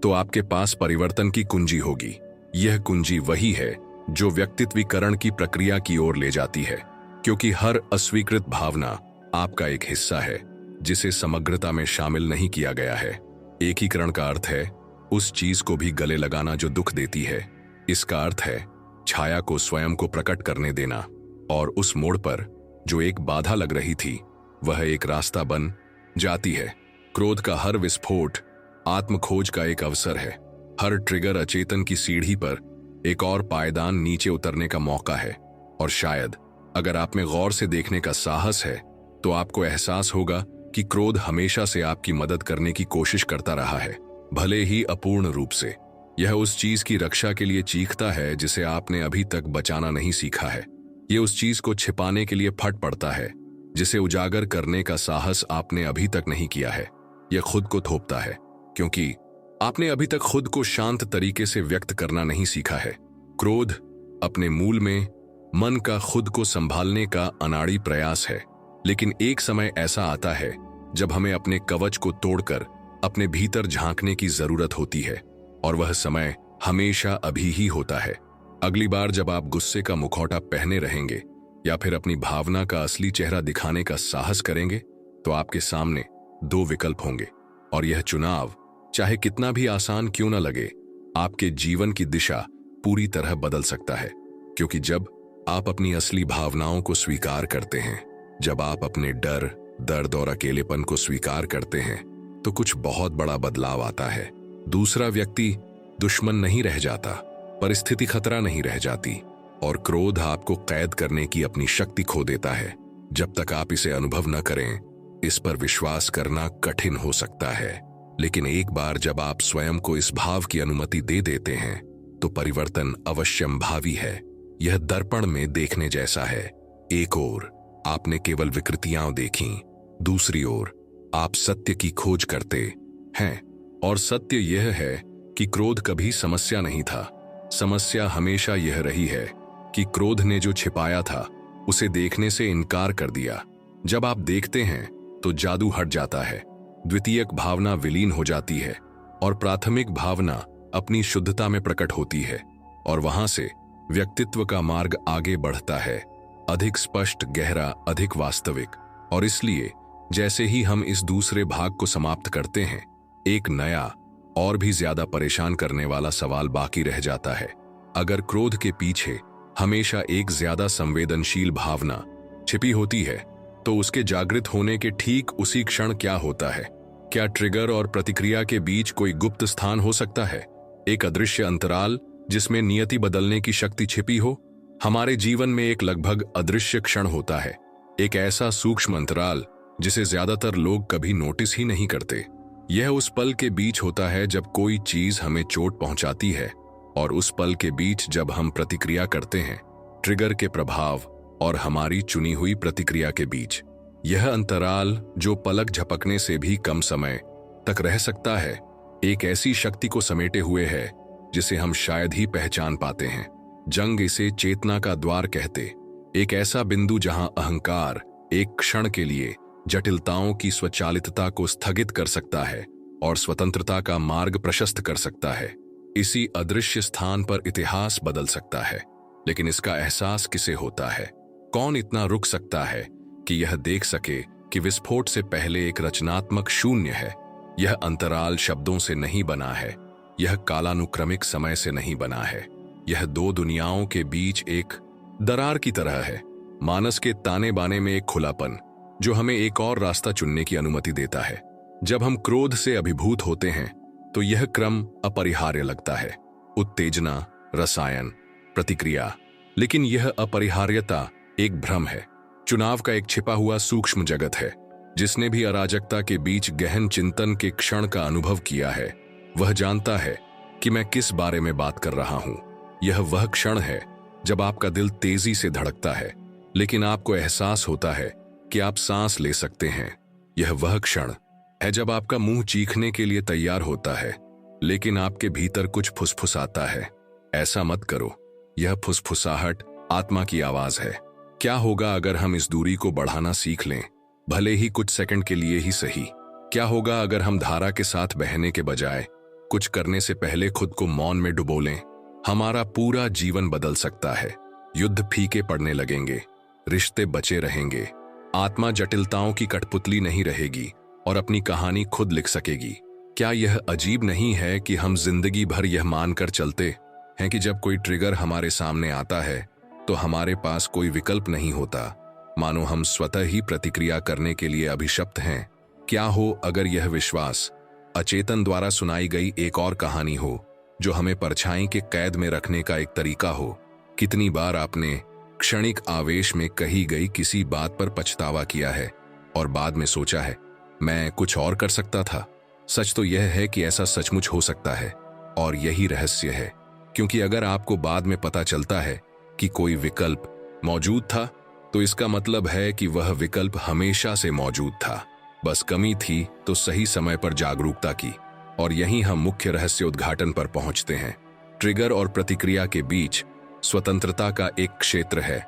तो आपके पास परिवर्तन की कुंजी होगी। यह कुंजी वही है जो व्यक्तित्वीकरण की प्रक्रिया की ओर ले जाती है, क्योंकि हर अस्वीकृत भावना आपका एक हिस्सा है जिसे समग्रता में शामिल नहीं किया गया है। एकीकरण का अर्थ है उस चीज को भी गले लगाना जो दुख देती है। इसका अर्थ है छाया को स्वयं को प्रकट करने देना, और उस मोड़ पर जो एक बाधा लग रही थी वह एक रास्ता बन जाती है। क्रोध का हर विस्फोट आत्मखोज का एक अवसर है। हर ट्रिगर अचेतन की सीढ़ी पर एक और पायदान नीचे उतरने का मौका है। और शायद अगर आप में गौर से देखने का साहस है तो आपको एहसास होगा कि क्रोध हमेशा से आपकी मदद करने की कोशिश करता रहा है, भले ही अपूर्ण रूप से। यह उस चीज की रक्षा के लिए चीखता है जिसे आपने अभी तक बचाना नहीं सीखा है। यह उस चीज को छिपाने के लिए फट पड़ता है जिसे उजागर करने का साहस आपने अभी तक नहीं किया है। यह खुद को थोपता है क्योंकि आपने अभी तक खुद को शांत तरीके से व्यक्त करना नहीं सीखा है। क्रोध अपने मूल में मन का खुद को संभालने का अनाड़ी प्रयास है, लेकिन एक समय ऐसा आता है जब हमें अपने कवच को तोड़कर अपने भीतर झांकने की जरूरत होती है, और वह समय हमेशा अभी ही होता है। अगली बार जब आप गुस्से का मुखौटा पहने रहेंगे या फिर अपनी भावना का असली चेहरा दिखाने का साहस करेंगे, तो आपके सामने दो विकल्प होंगे, और यह चुनाव चाहे कितना भी आसान क्यों न लगे, आपके जीवन की दिशा पूरी तरह बदल सकता है। क्योंकि जब आप अपनी असली भावनाओं को स्वीकार करते हैं, जब आप अपने डर, दर्द और अकेलेपन को स्वीकार करते हैं, तो कुछ बहुत बड़ा बदलाव आता है। दूसरा व्यक्ति दुश्मन नहीं रह जाता, परिस्थिति खतरा नहीं रह जाती, और क्रोध आपको कैद करने की अपनी शक्ति खो देता है। जब तक आप इसे अनुभव न करें, इस पर विश्वास करना कठिन हो सकता है। लेकिन एक बार जब आप स्वयं को इस भाव की अनुमति दे देते हैं, तो परिवर्तन अवश्यंभावी है। यह दर्पण में देखने जैसा है। एक ओर आपने केवल विकृतियां देखी, दूसरी ओर आप सत्य की खोज करते हैं। और सत्य यह है कि क्रोध कभी समस्या नहीं था। समस्या हमेशा यह रही है कि क्रोध ने जो छिपाया था उसे देखने से इनकार कर दिया। जब आप देखते हैं तो जादू हट जाता है, द्वितीयक भावना विलीन हो जाती है, और प्राथमिक भावना अपनी शुद्धता में प्रकट होती है, और वहां से व्यक्तित्व का मार्ग आगे बढ़ता है, अधिक स्पष्ट, गहरा, अधिक वास्तविक। और इसलिए जैसे ही हम इस दूसरे भाग को समाप्त करते हैं, एक नया और भी ज्यादा परेशान करने वाला सवाल बाकी रह जाता है। अगर क्रोध के पीछे हमेशा एक ज्यादा संवेदनशील भावना छिपी होती है, तो उसके जागृत होने के ठीक उसी क्षण क्या होता है? क्या ट्रिगर और प्रतिक्रिया के बीच कोई गुप्त स्थान हो सकता है? एक अदृश्य अंतराल जिसमें नियति बदलने की शक्ति छिपी हो? हमारे जीवन में एक लगभग अदृश्य क्षण होता है, एक ऐसा सूक्ष्म अंतराल जिसे ज्यादातर लोग कभी नोटिस ही नहीं करते। यह उस पल के बीच होता है जब कोई चीज हमें चोट पहुंचाती है, और उस पल के बीच जब हम प्रतिक्रिया करते हैं, ट्रिगर के प्रभाव और हमारी चुनी हुई प्रतिक्रिया के बीच। यह अंतराल, जो पलक झपकने से भी कम समय तक रह सकता है, एक ऐसी शक्ति को समेटे हुए है जिसे हम शायद ही पहचान पाते हैं। जंग इसे चेतना का द्वार कहते, एक ऐसा बिंदु जहां अहंकार एक क्षण के लिए जटिलताओं की स्वचालितता को स्थगित कर सकता है और स्वतंत्रता का मार्ग प्रशस्त कर सकता है। इसी अदृश्य स्थान पर इतिहास बदल सकता है, लेकिन इसका एहसास किसे होता है? कौन इतना रुक सकता है कि यह देख सके कि विस्फोट से पहले एक रचनात्मक शून्य है? यह अंतराल शब्दों से नहीं बना है, यह कालानुक्रमिक समय से नहीं बना है। यह दो दुनियाओं के बीच एक दरार की तरह है, मानस के ताने बाने में एक खुलापन जो हमें एक और रास्ता चुनने की अनुमति देता है। जब हम क्रोध से अभिभूत होते हैं तो यह क्रम अपरिहार्य लगता है, उत्तेजना, रसायन, प्रतिक्रिया। लेकिन यह अपरिहार्यता एक भ्रम है, चुनाव का एक छिपा हुआ सूक्ष्म जगत है। जिसने भी अराजकता के बीच गहन चिंतन के क्षण का अनुभव किया है वह जानता है कि मैं किस बारे में बात कर रहा हूं। यह वह क्षण है जब आपका दिल तेजी से धड़कता है, लेकिन आपको एहसास होता है कि आप सांस ले सकते हैं। यह वह क्षण है जब आपका मुंह चीखने के लिए तैयार होता है, लेकिन आपके भीतर कुछ फुसफुसाता है, ऐसा मत करो। यह फुसफुसाहट आत्मा की आवाज है। क्या होगा अगर हम इस दूरी को बढ़ाना सीख लें, भले ही कुछ सेकंड के लिए ही सही? क्या होगा अगर हम धारा के साथ बहने के बजाय कुछ करने से पहले खुद को मौन में डुबो लें? हमारा पूरा जीवन बदल सकता है। युद्ध फीके पड़ने लगेंगे, रिश्ते बचे रहेंगे, आत्मा जटिलताओं की कठपुतली नहीं रहेगी और अपनी कहानी खुद लिख सकेगी। क्या यह अजीब नहीं है कि हम जिंदगी भर यह मानकर चलते हैं कि जब कोई ट्रिगर हमारे सामने आता है तो हमारे पास कोई विकल्प नहीं होता, मानो हम स्वतः ही प्रतिक्रिया करने के लिए अभिशप्त हैं? क्या हो अगर यह विश्वास अचेतन द्वारा सुनाई गई एक और कहानी हो जो हमें परछाई के कैद में रखने का एक तरीका हो? कितनी बार आपने क्षणिक आवेश में कही गई किसी बात पर पछतावा किया है और बाद में सोचा है मैं कुछ और कर सकता था? सच तो यह है कि ऐसा सचमुच हो सकता है, और यही रहस्य है। क्योंकि अगर आपको बाद में पता चलता है कि कोई विकल्प मौजूद था, तो इसका मतलब है कि वह विकल्प हमेशा से मौजूद था, बस कमी थी तो सही समय पर जागरूकता की। और यहीं हम मुख्य रहस्य उद्घाटन पर पहुंचते हैं। ट्रिगर और प्रतिक्रिया के बीच स्वतंत्रता का एक क्षेत्र है,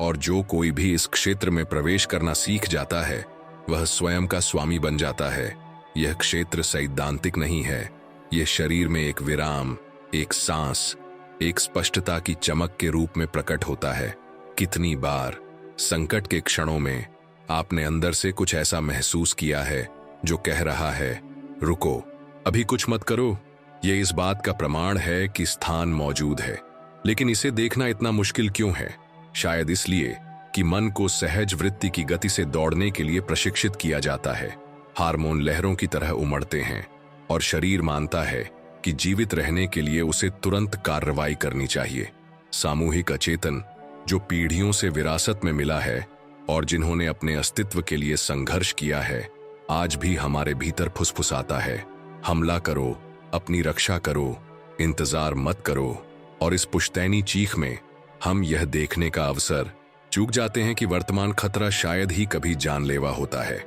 और जो कोई भी इस क्षेत्र में प्रवेश करना सीख जाता है वह स्वयं का स्वामी बन जाता है। यह क्षेत्र सैद्धांतिक नहीं है, यह शरीर में एक विराम, एक सांस, एक स्पष्टता की चमक के रूप में प्रकट होता है। कितनी बार संकट के क्षणों में आपने अंदर से कुछ ऐसा महसूस किया है जो कह रहा है रुको, अभी कुछ मत करो। यह इस बात का प्रमाण है कि स्थान मौजूद है, लेकिन इसे देखना इतना मुश्किल क्यों है? शायद इसलिए कि मन को सहज वृत्ति की गति से दौड़ने के लिए प्रशिक्षित किया जाता है। हार्मोन लहरों की तरह उमड़ते हैं और शरीर मानता है कि जीवित रहने के लिए उसे तुरंत कार्रवाई करनी चाहिए। सामूहिक अचेतन जो पीढ़ियों से विरासत में मिला है और जिन्होंने अपने अस्तित्व के लिए संघर्ष किया है, आज भी हमारे भीतर फुसफुसाता है, हमला करो, अपनी रक्षा करो, इंतजार मत करो। और इस पुश्तैनी चीख में हम यह देखने का अवसर चूक जाते हैं कि वर्तमान खतरा शायद ही कभी जानलेवा होता है।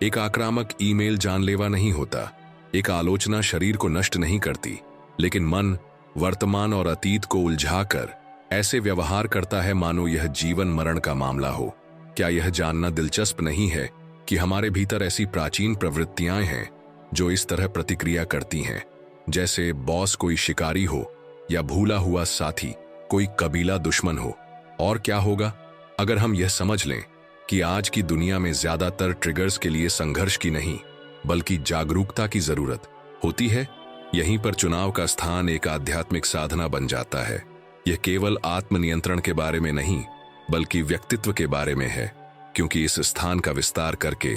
एक आक्रामक ईमेल जानलेवा नहीं होता, एक आलोचना शरीर को नष्ट नहीं करती, लेकिन मन वर्तमान और अतीत को उलझाकर ऐसे व्यवहार करता है मानो यह जीवन मरण का मामला हो। क्या यह जानना दिलचस्प नहीं है कि हमारे भीतर ऐसी प्राचीन प्रवृत्तियां हैं जो इस तरह प्रतिक्रिया करती हैं, जैसे बॉस कोई शिकारी हो या भूला हुआ साथी कोई कबीला दुश्मन हो? और क्या होगा अगर हम यह समझ लें कि आज की दुनिया में ज्यादातर ट्रिगर्स के लिए संघर्ष की नहीं बल्कि जागरूकता की जरूरत होती है? यहीं पर चुनाव का स्थान एक आध्यात्मिक साधना बन जाता है। यह केवल आत्मनियंत्रण के बारे में नहीं बल्कि व्यक्तित्व के बारे में है, क्योंकि इस स्थान का विस्तार करके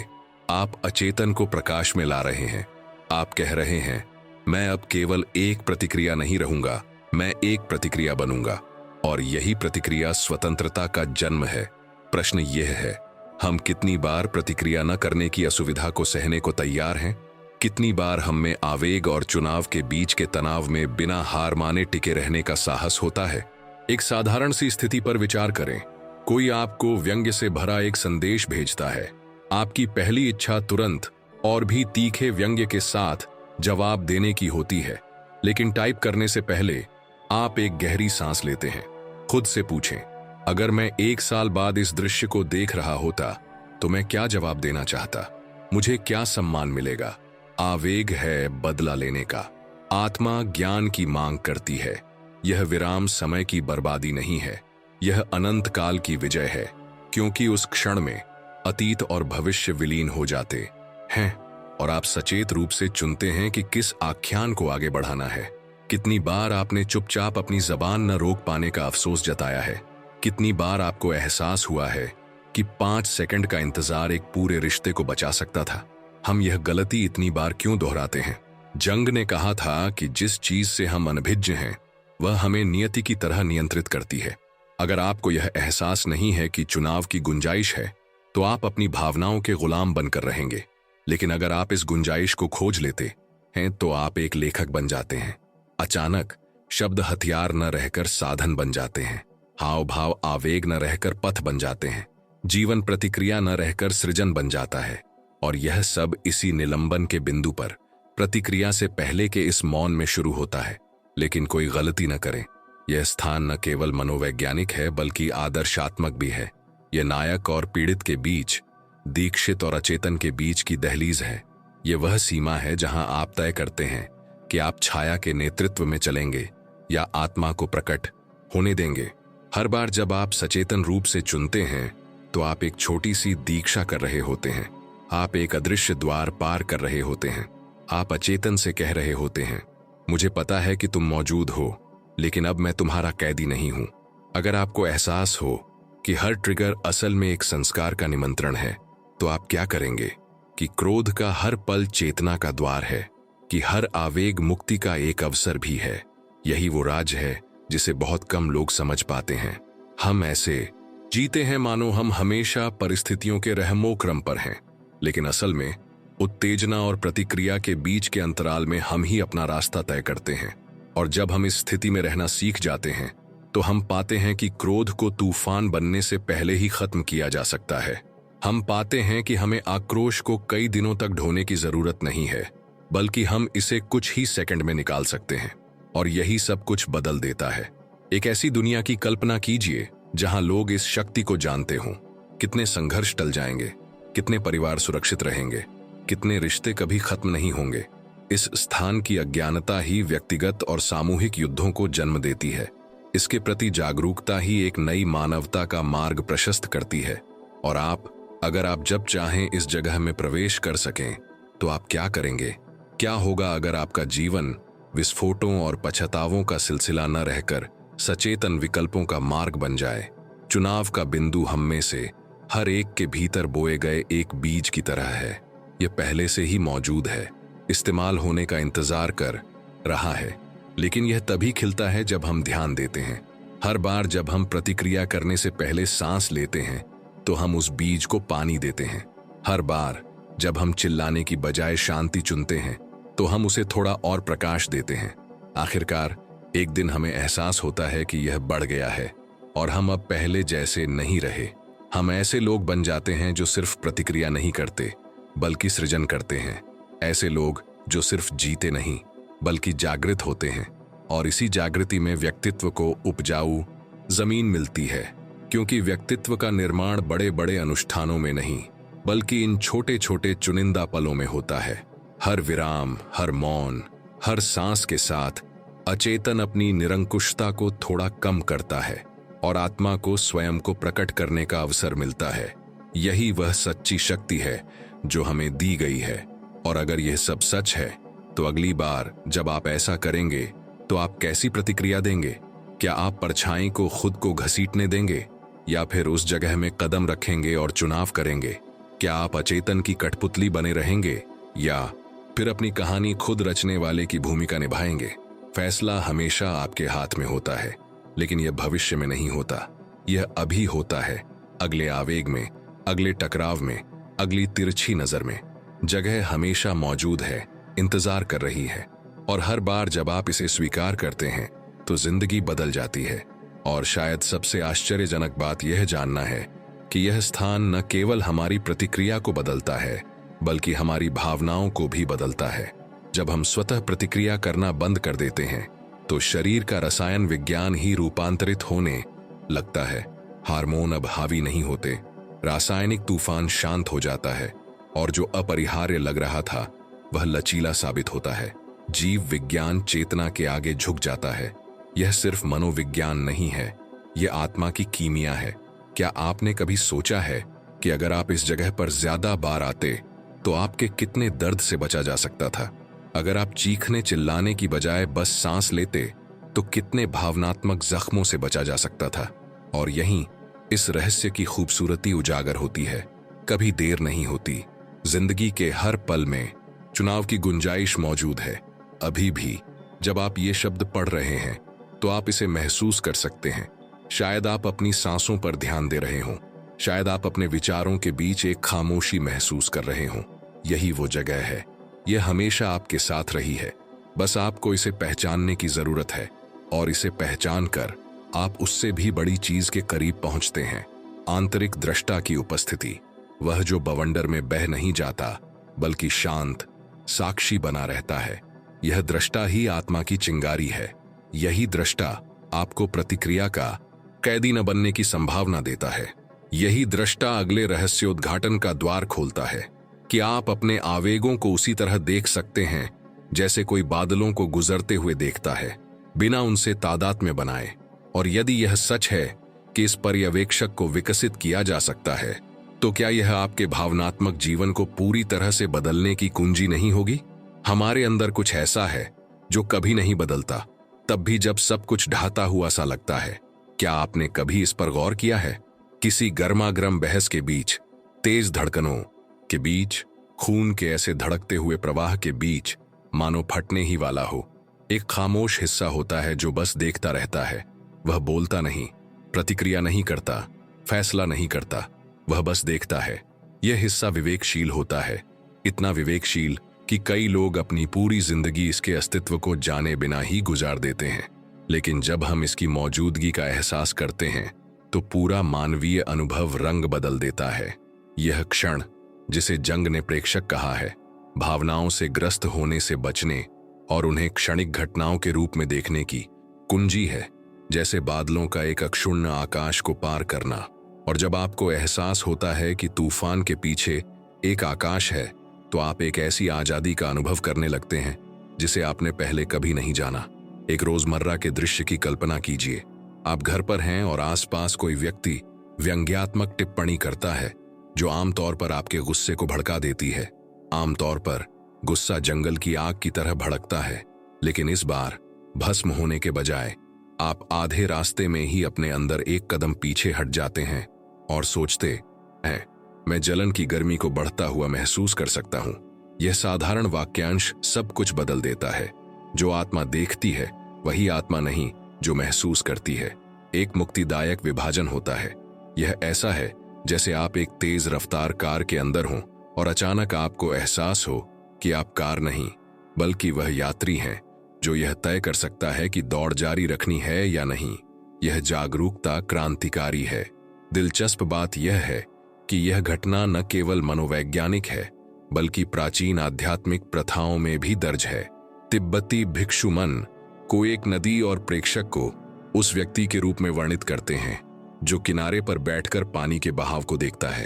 आप अचेतन को प्रकाश में ला रहे हैं। आप कह रहे हैं मैं अब केवल एक प्रतिक्रिया नहीं रहूंगा, मैं एक प्रतिक्रिया बनूंगा। और यही प्रतिक्रिया स्वतंत्रता का जन्म है। प्रश्न यह है, हम कितनी बार प्रतिक्रिया न करने की असुविधा को सहने को तैयार हैं? कितनी बार हम में आवेग और चुनाव के बीच के तनाव में बिना हार माने टिके रहने का साहस होता है? एक साधारण सी स्थिति पर विचार करें। कोई आपको व्यंग्य से भरा एक संदेश भेजता है। आपकी पहली इच्छा तुरंत और भी तीखे व्यंग्य के साथ जवाब देने की होती है, लेकिन टाइप करने से पहले आप एक गहरी सांस लेते हैं। खुद से पूछें, अगर मैं 1 साल बाद इस दृश्य को देख रहा होता तो मैं क्या जवाब देना चाहता? मुझे क्या सम्मान मिलेगा? आवेग है बदला लेने का। आत्मा ज्ञान की मांग करती है। यह विराम समय की बर्बादी नहीं है, यह अनंत काल की विजय है, क्योंकि उस क्षण में अतीत और भविष्य विलीन हो जाते हैं और आप सचेत रूप से चुनते हैं कि किस आख्यान को आगे बढ़ाना है। कितनी बार आपने चुपचाप अपनी जबान न रोक पाने का अफसोस जताया है? कितनी बार आपको एहसास हुआ है कि 5 सेकंड का इंतजार एक पूरे रिश्ते को बचा सकता था? हम यह गलती इतनी बार क्यों दोहराते हैं? जंग ने कहा था कि जिस चीज से हम अनभिज्ञ हैं वह हमें नियति की तरह नियंत्रित करती है। अगर आपको यह एहसास नहीं है कि चुनाव की गुंजाइश है तो आप अपनी भावनाओं के गुलाम बनकर रहेंगे। लेकिन अगर आप इस गुंजाइश को खोज लेते हैं तो आप एक लेखक बन जाते हैं। अचानक शब्द हथियार न रहकर साधन बन जाते हैं, हाव भाव आवेग न रहकर पथ बन जाते हैं, जीवन प्रतिक्रिया न रहकर सृजन बन जाता है। और यह सब इसी निलंबन के बिंदु पर, प्रतिक्रिया से पहले के इस मौन में शुरू होता है। लेकिन कोई गलती न करें, यह स्थान न केवल मनोवैज्ञानिक है बल्कि आदर्शात्मक भी है। यह नायक और पीड़ित के बीच, दीक्षित और अचेतन के बीच की दहलीज है। यह वह सीमा है जहां आप तय करते हैं कि आप छाया के नेतृत्व में चलेंगे या आत्मा को प्रकट होने देंगे। हर बार जब आप सचेतन रूप से चुनते हैं तो आप एक छोटी सी दीक्षा कर रहे होते हैं। आप एक अदृश्य द्वार पार कर रहे होते हैं। आप अचेतन से कह रहे होते हैं, मुझे पता है कि तुम मौजूद हो, लेकिन अब मैं तुम्हारा कैदी नहीं हूं। अगर आपको एहसास हो कि हर ट्रिगर असल में एक संस्कार का निमंत्रण है, तो आप क्या करेंगे? कि क्रोध का हर पल चेतना का द्वार है, कि हर आवेग मुक्ति का एक अवसर भी है। यही वो राज है जिसे बहुत कम लोग समझ पाते हैं। हम ऐसे जीते हैं मानो हम हमेशा परिस्थितियों के रहमो क्रम पर हैं, लेकिन असल में उत्तेजना और प्रतिक्रिया के बीच के अंतराल में हम ही अपना रास्ता तय करते हैं। और जब हम इस स्थिति में रहना सीख जाते हैं तो हम पाते हैं कि क्रोध को तूफान बनने से पहले ही खत्म किया जा सकता है। हम पाते हैं कि हमें आक्रोश को कई दिनों तक ढोने की जरूरत नहीं है, बल्कि हम इसे कुछ ही सेकंड में निकाल सकते हैं। और यही सब कुछ बदल देता है। एक ऐसी दुनिया की कल्पना कीजिए जहां लोग इस शक्ति को जानते हों। कितने संघर्ष टल जाएंगे, कितने परिवार सुरक्षित रहेंगे, कितने रिश्ते कभी खत्म नहीं होंगे। इस स्थान की अज्ञानता ही व्यक्तिगत और सामूहिक युद्धों को जन्म देती है। इसके प्रति जागरूकता ही एक नई मानवता का मार्ग प्रशस्त करती है। और अगर आप जब चाहें इस जगह में प्रवेश कर सकें तो आप क्या करेंगे? क्या होगा अगर आपका जीवन विस्फोटों और पछतावों का सिलसिला न रहकर सचेतन विकल्पों का मार्ग बन जाए? चुनाव का बिंदु हम में से हर एक के भीतर बोए गए एक बीज की तरह है। यह पहले से ही मौजूद है, इस्तेमाल होने का इंतजार कर रहा है। लेकिन यह तभी खिलता है जब हम ध्यान देते हैं। हर बार जब हम प्रतिक्रिया करने से पहले सांस लेते हैं तो हम उस बीज को पानी देते हैं। हर बार जब हम चिल्लाने की बजाय शांति चुनते हैं तो हम उसे थोड़ा और प्रकाश देते हैं। आखिरकार एक दिन हमें एहसास होता है कि यह बढ़ गया है और हम अब पहले जैसे नहीं रहे। हम ऐसे लोग बन जाते हैं जो सिर्फ प्रतिक्रिया नहीं करते बल्कि सृजन करते हैं। ऐसे लोग जो सिर्फ जीते नहीं बल्कि जागृत होते हैं। और इसी जागृति में व्यक्तित्व को उपजाऊ जमीन मिलती है, क्योंकि व्यक्तित्व का निर्माण बड़े बड़े अनुष्ठानों में नहीं बल्कि इन छोटे छोटे चुनिंदा पलों में होता है। हर विराम, हर मौन, हर सांस के साथ अचेतन अपनी निरंकुशता को थोड़ा कम करता है और आत्मा को स्वयं को प्रकट करने का अवसर मिलता है। यही वह सच्ची शक्ति है जो हमें दी गई है। और अगर यह सब सच है तो अगली बार जब आप ऐसा करेंगे तो आप कैसी प्रतिक्रिया देंगे? क्या आप परछाई को खुद को घसीटने देंगे या फिर उस जगह में कदम रखेंगे और चुनाव करेंगे? क्या आप अचेतन की कठपुतली बने रहेंगे या फिर अपनी कहानी खुद रचने वाले की भूमिका निभाएंगे? फैसला हमेशा आपके हाथ में होता है, लेकिन यह भविष्य में नहीं होता। यह अभी होता है, अगले आवेग में, अगले टकराव में, अगली तिरछी नजर में। जगह हमेशा मौजूद है, इंतजार कर रही है। और हर बार जब आप इसे स्वीकार करते हैं तो जिंदगी बदल जाती है। और शायद सबसे आश्चर्यजनक बात यह जानना है कि यह स्थान न केवल हमारी प्रतिक्रिया को बदलता है बल्कि हमारी भावनाओं को भी बदलता है। जब हम स्वतः प्रतिक्रिया करना बंद कर देते हैं तो शरीर का रसायन विज्ञान ही रूपांतरित होने लगता है हार्मोन अब हावी नहीं होते, रासायनिक तूफान शांत हो जाता है और जो अपरिहार्य लग रहा था वह लचीला साबित होता है। जीव विज्ञान चेतना के आगे झुक जाता है। यह सिर्फ मनोविज्ञान नहीं है, यह आत्मा की कीमिया है। क्या आपने कभी सोचा है कि अगर आप इस जगह पर ज्यादा बार आते तो आपके कितने दर्द से बचा जा सकता था? अगर आप चीखने चिल्लाने की बजाय बस सांस लेते तो कितने भावनात्मक जख्मों से बचा जा सकता था? और यहीं इस रहस्य की खूबसूरती उजागर होती है। कभी देर नहीं होती। जिंदगी के हर पल में चुनाव की गुंजाइश मौजूद है। अभी भी जब आप ये शब्द पढ़ रहे हैं तो आप इसे महसूस कर सकते हैं। शायद आप अपनी सांसों पर ध्यान दे रहे हों, शायद आप अपने विचारों के बीच एक खामोशी महसूस कर रहे हों। यही वो जगह है, यह हमेशा आपके साथ रही है। बस आपको इसे पहचानने की जरूरत है और इसे पहचान कर आप उससे भी बड़ी चीज के करीब पहुंचते हैं। आंतरिक दृष्टा की उपस्थिति, वह जो बवंडर में बह नहीं जाता बल्कि शांत साक्षी बना रहता है। यह दृष्टा ही आत्मा की चिंगारी है। यही दृष्टा आपको प्रतिक्रिया का कैदी न बनने की संभावना देता है। यही दृष्टा अगले रहस्योद्घाटन का द्वार खोलता है कि आप अपने आवेगों को उसी तरह देख सकते हैं जैसे कोई बादलों को गुजरते हुए देखता है, बिना उनसे तादात्म्य बनाए। और यदि यह सच है कि इस पर्यवेक्षक को विकसित किया जा सकता है, तो क्या यह आपके भावनात्मक जीवन को पूरी तरह से बदलने की कुंजी नहीं होगी? हमारे अंदर कुछ ऐसा है जो कभी नहीं बदलता, तब भी जब सब कुछ ढहता हुआ सा लगता है। क्या आपने कभी इस पर गौर किया है? किसी गर्मागर्म बहस के बीच, तेज धड़कनों के बीच, खून के ऐसे धड़कते हुए प्रवाह के बीच, मानो फटने ही वाला हो, एक खामोश हिस्सा होता है जो बस देखता रहता है। वह बोलता नहीं, प्रतिक्रिया नहीं करता, फैसला नहीं करता, वह बस देखता है। यह हिस्सा विवेकशील होता है, इतना विवेकशील कि कई लोग अपनी पूरी जिंदगी इसके अस्तित्व को जाने बिना ही गुजार देते हैं। लेकिन जब हम इसकी मौजूदगी का एहसास करते हैं तो पूरा मानवीय अनुभव रंग बदल देता है। यह क्षण, जिसे जंग ने प्रेक्षक कहा है, भावनाओं से ग्रस्त होने से बचने और उन्हें क्षणिक घटनाओं के रूप में देखने की कुंजी है। जैसे बादलों का एक अक्षुण्ण आकाश को पार करना। और जब आपको एहसास होता है कि तूफान के पीछे एक आकाश है, तो आप एक ऐसी आजादी का अनुभव करने लगते हैं जिसे आपने पहले कभी नहीं जाना। एक रोजमर्रा के दृश्य की कल्पना कीजिए। आप घर पर हैं और आसपास कोई व्यक्ति व्यंग्यात्मक टिप्पणी करता है जो आमतौर पर आपके गुस्से को भड़का देती है। आमतौर पर गुस्सा जंगल की आग की तरह भड़कता है, लेकिन इस बार भस्म होने के बजाय आप आधे रास्ते में ही अपने अंदर एक कदम पीछे हट जाते हैं और सोचते हैं, मैं जलन की गर्मी को बढ़ता हुआ महसूस कर सकता हूं। यह साधारण वाक्यांश सब कुछ बदल देता है। जो आत्मा देखती है वही आत्मा नहीं जो महसूस करती है। एक मुक्तिदायक विभाजन होता है। यह ऐसा है जैसे आप एक तेज रफ्तार कार के अंदर हों और अचानक आपको एहसास हो कि आप कार नहीं बल्कि वह यात्री हैं जो यह तय कर सकता है कि दौड़ जारी रखनी है या नहीं। यह जागरूकता क्रांतिकारी है। दिलचस्प बात यह है कि यह घटना न केवल मनोवैज्ञानिक है बल्कि प्राचीन आध्यात्मिक प्रथाओं में भी दर्ज है। तिब्बती भिक्षु मन को एक नदी और प्रेक्षक को उस व्यक्ति के रूप में वर्णित करते हैं जो किनारे पर बैठकर पानी के बहाव को देखता है।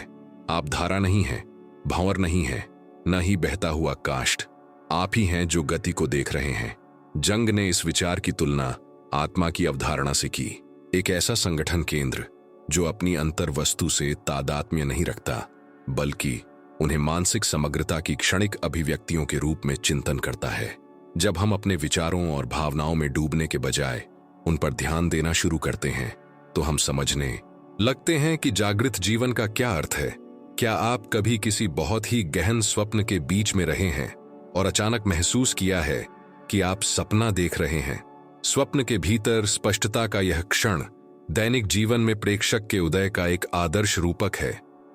आप धारा नहीं है, भंवर नहीं है, न ही बहता हुआ काष्ठ। आप ही हैं जो गति को देख रहे हैं। जंग ने इस विचार की तुलना आत्मा की अवधारणा से की। एक ऐसा संगठन केंद्र जो अपनी अंतर वस्तु से तादात्म्य नहीं रखता बल्कि उन्हें मानसिक समग्रता की क्षणिक अभिव्यक्तियों के रूप में चिंतन करता है। जब हम अपने विचारों और भावनाओं में डूबने के बजाय उन पर ध्यान देना शुरू करते हैं तो हम समझने लगते हैं कि जागृत जीवन का क्या अर्थ है। क्या आप कभी किसी बहुत ही गहन स्वप्न के बीच में रहे हैं और अचानक महसूस किया है कि आप सपना देख रहे हैं? स्वप्न के भीतर स्पष्टता का यह क्षण दैनिक जीवन में प्रेक्षक के उदय का एक आदर्श रूपक है।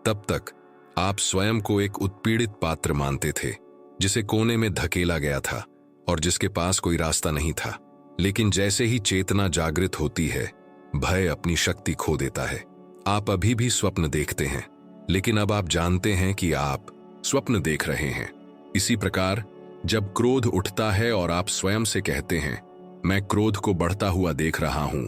तब तक आप स्वयं को एक उत्पीड़ित पात्र मानते थे जिसे कोने में धकेला गया था और जिसके पास कोई रास्ता नहीं था। लेकिन जैसे ही चेतना जागृत होती है, भय अपनी शक्ति खो देता है। आप अभी भी स्वप्न देखते हैं, लेकिन अब आप जानते हैं कि आप स्वप्न देख रहे हैं। इसी प्रकार जब क्रोध उठता है और आप स्वयं से कहते हैं, मैं क्रोध को बढ़ता हुआ देख रहा हूं,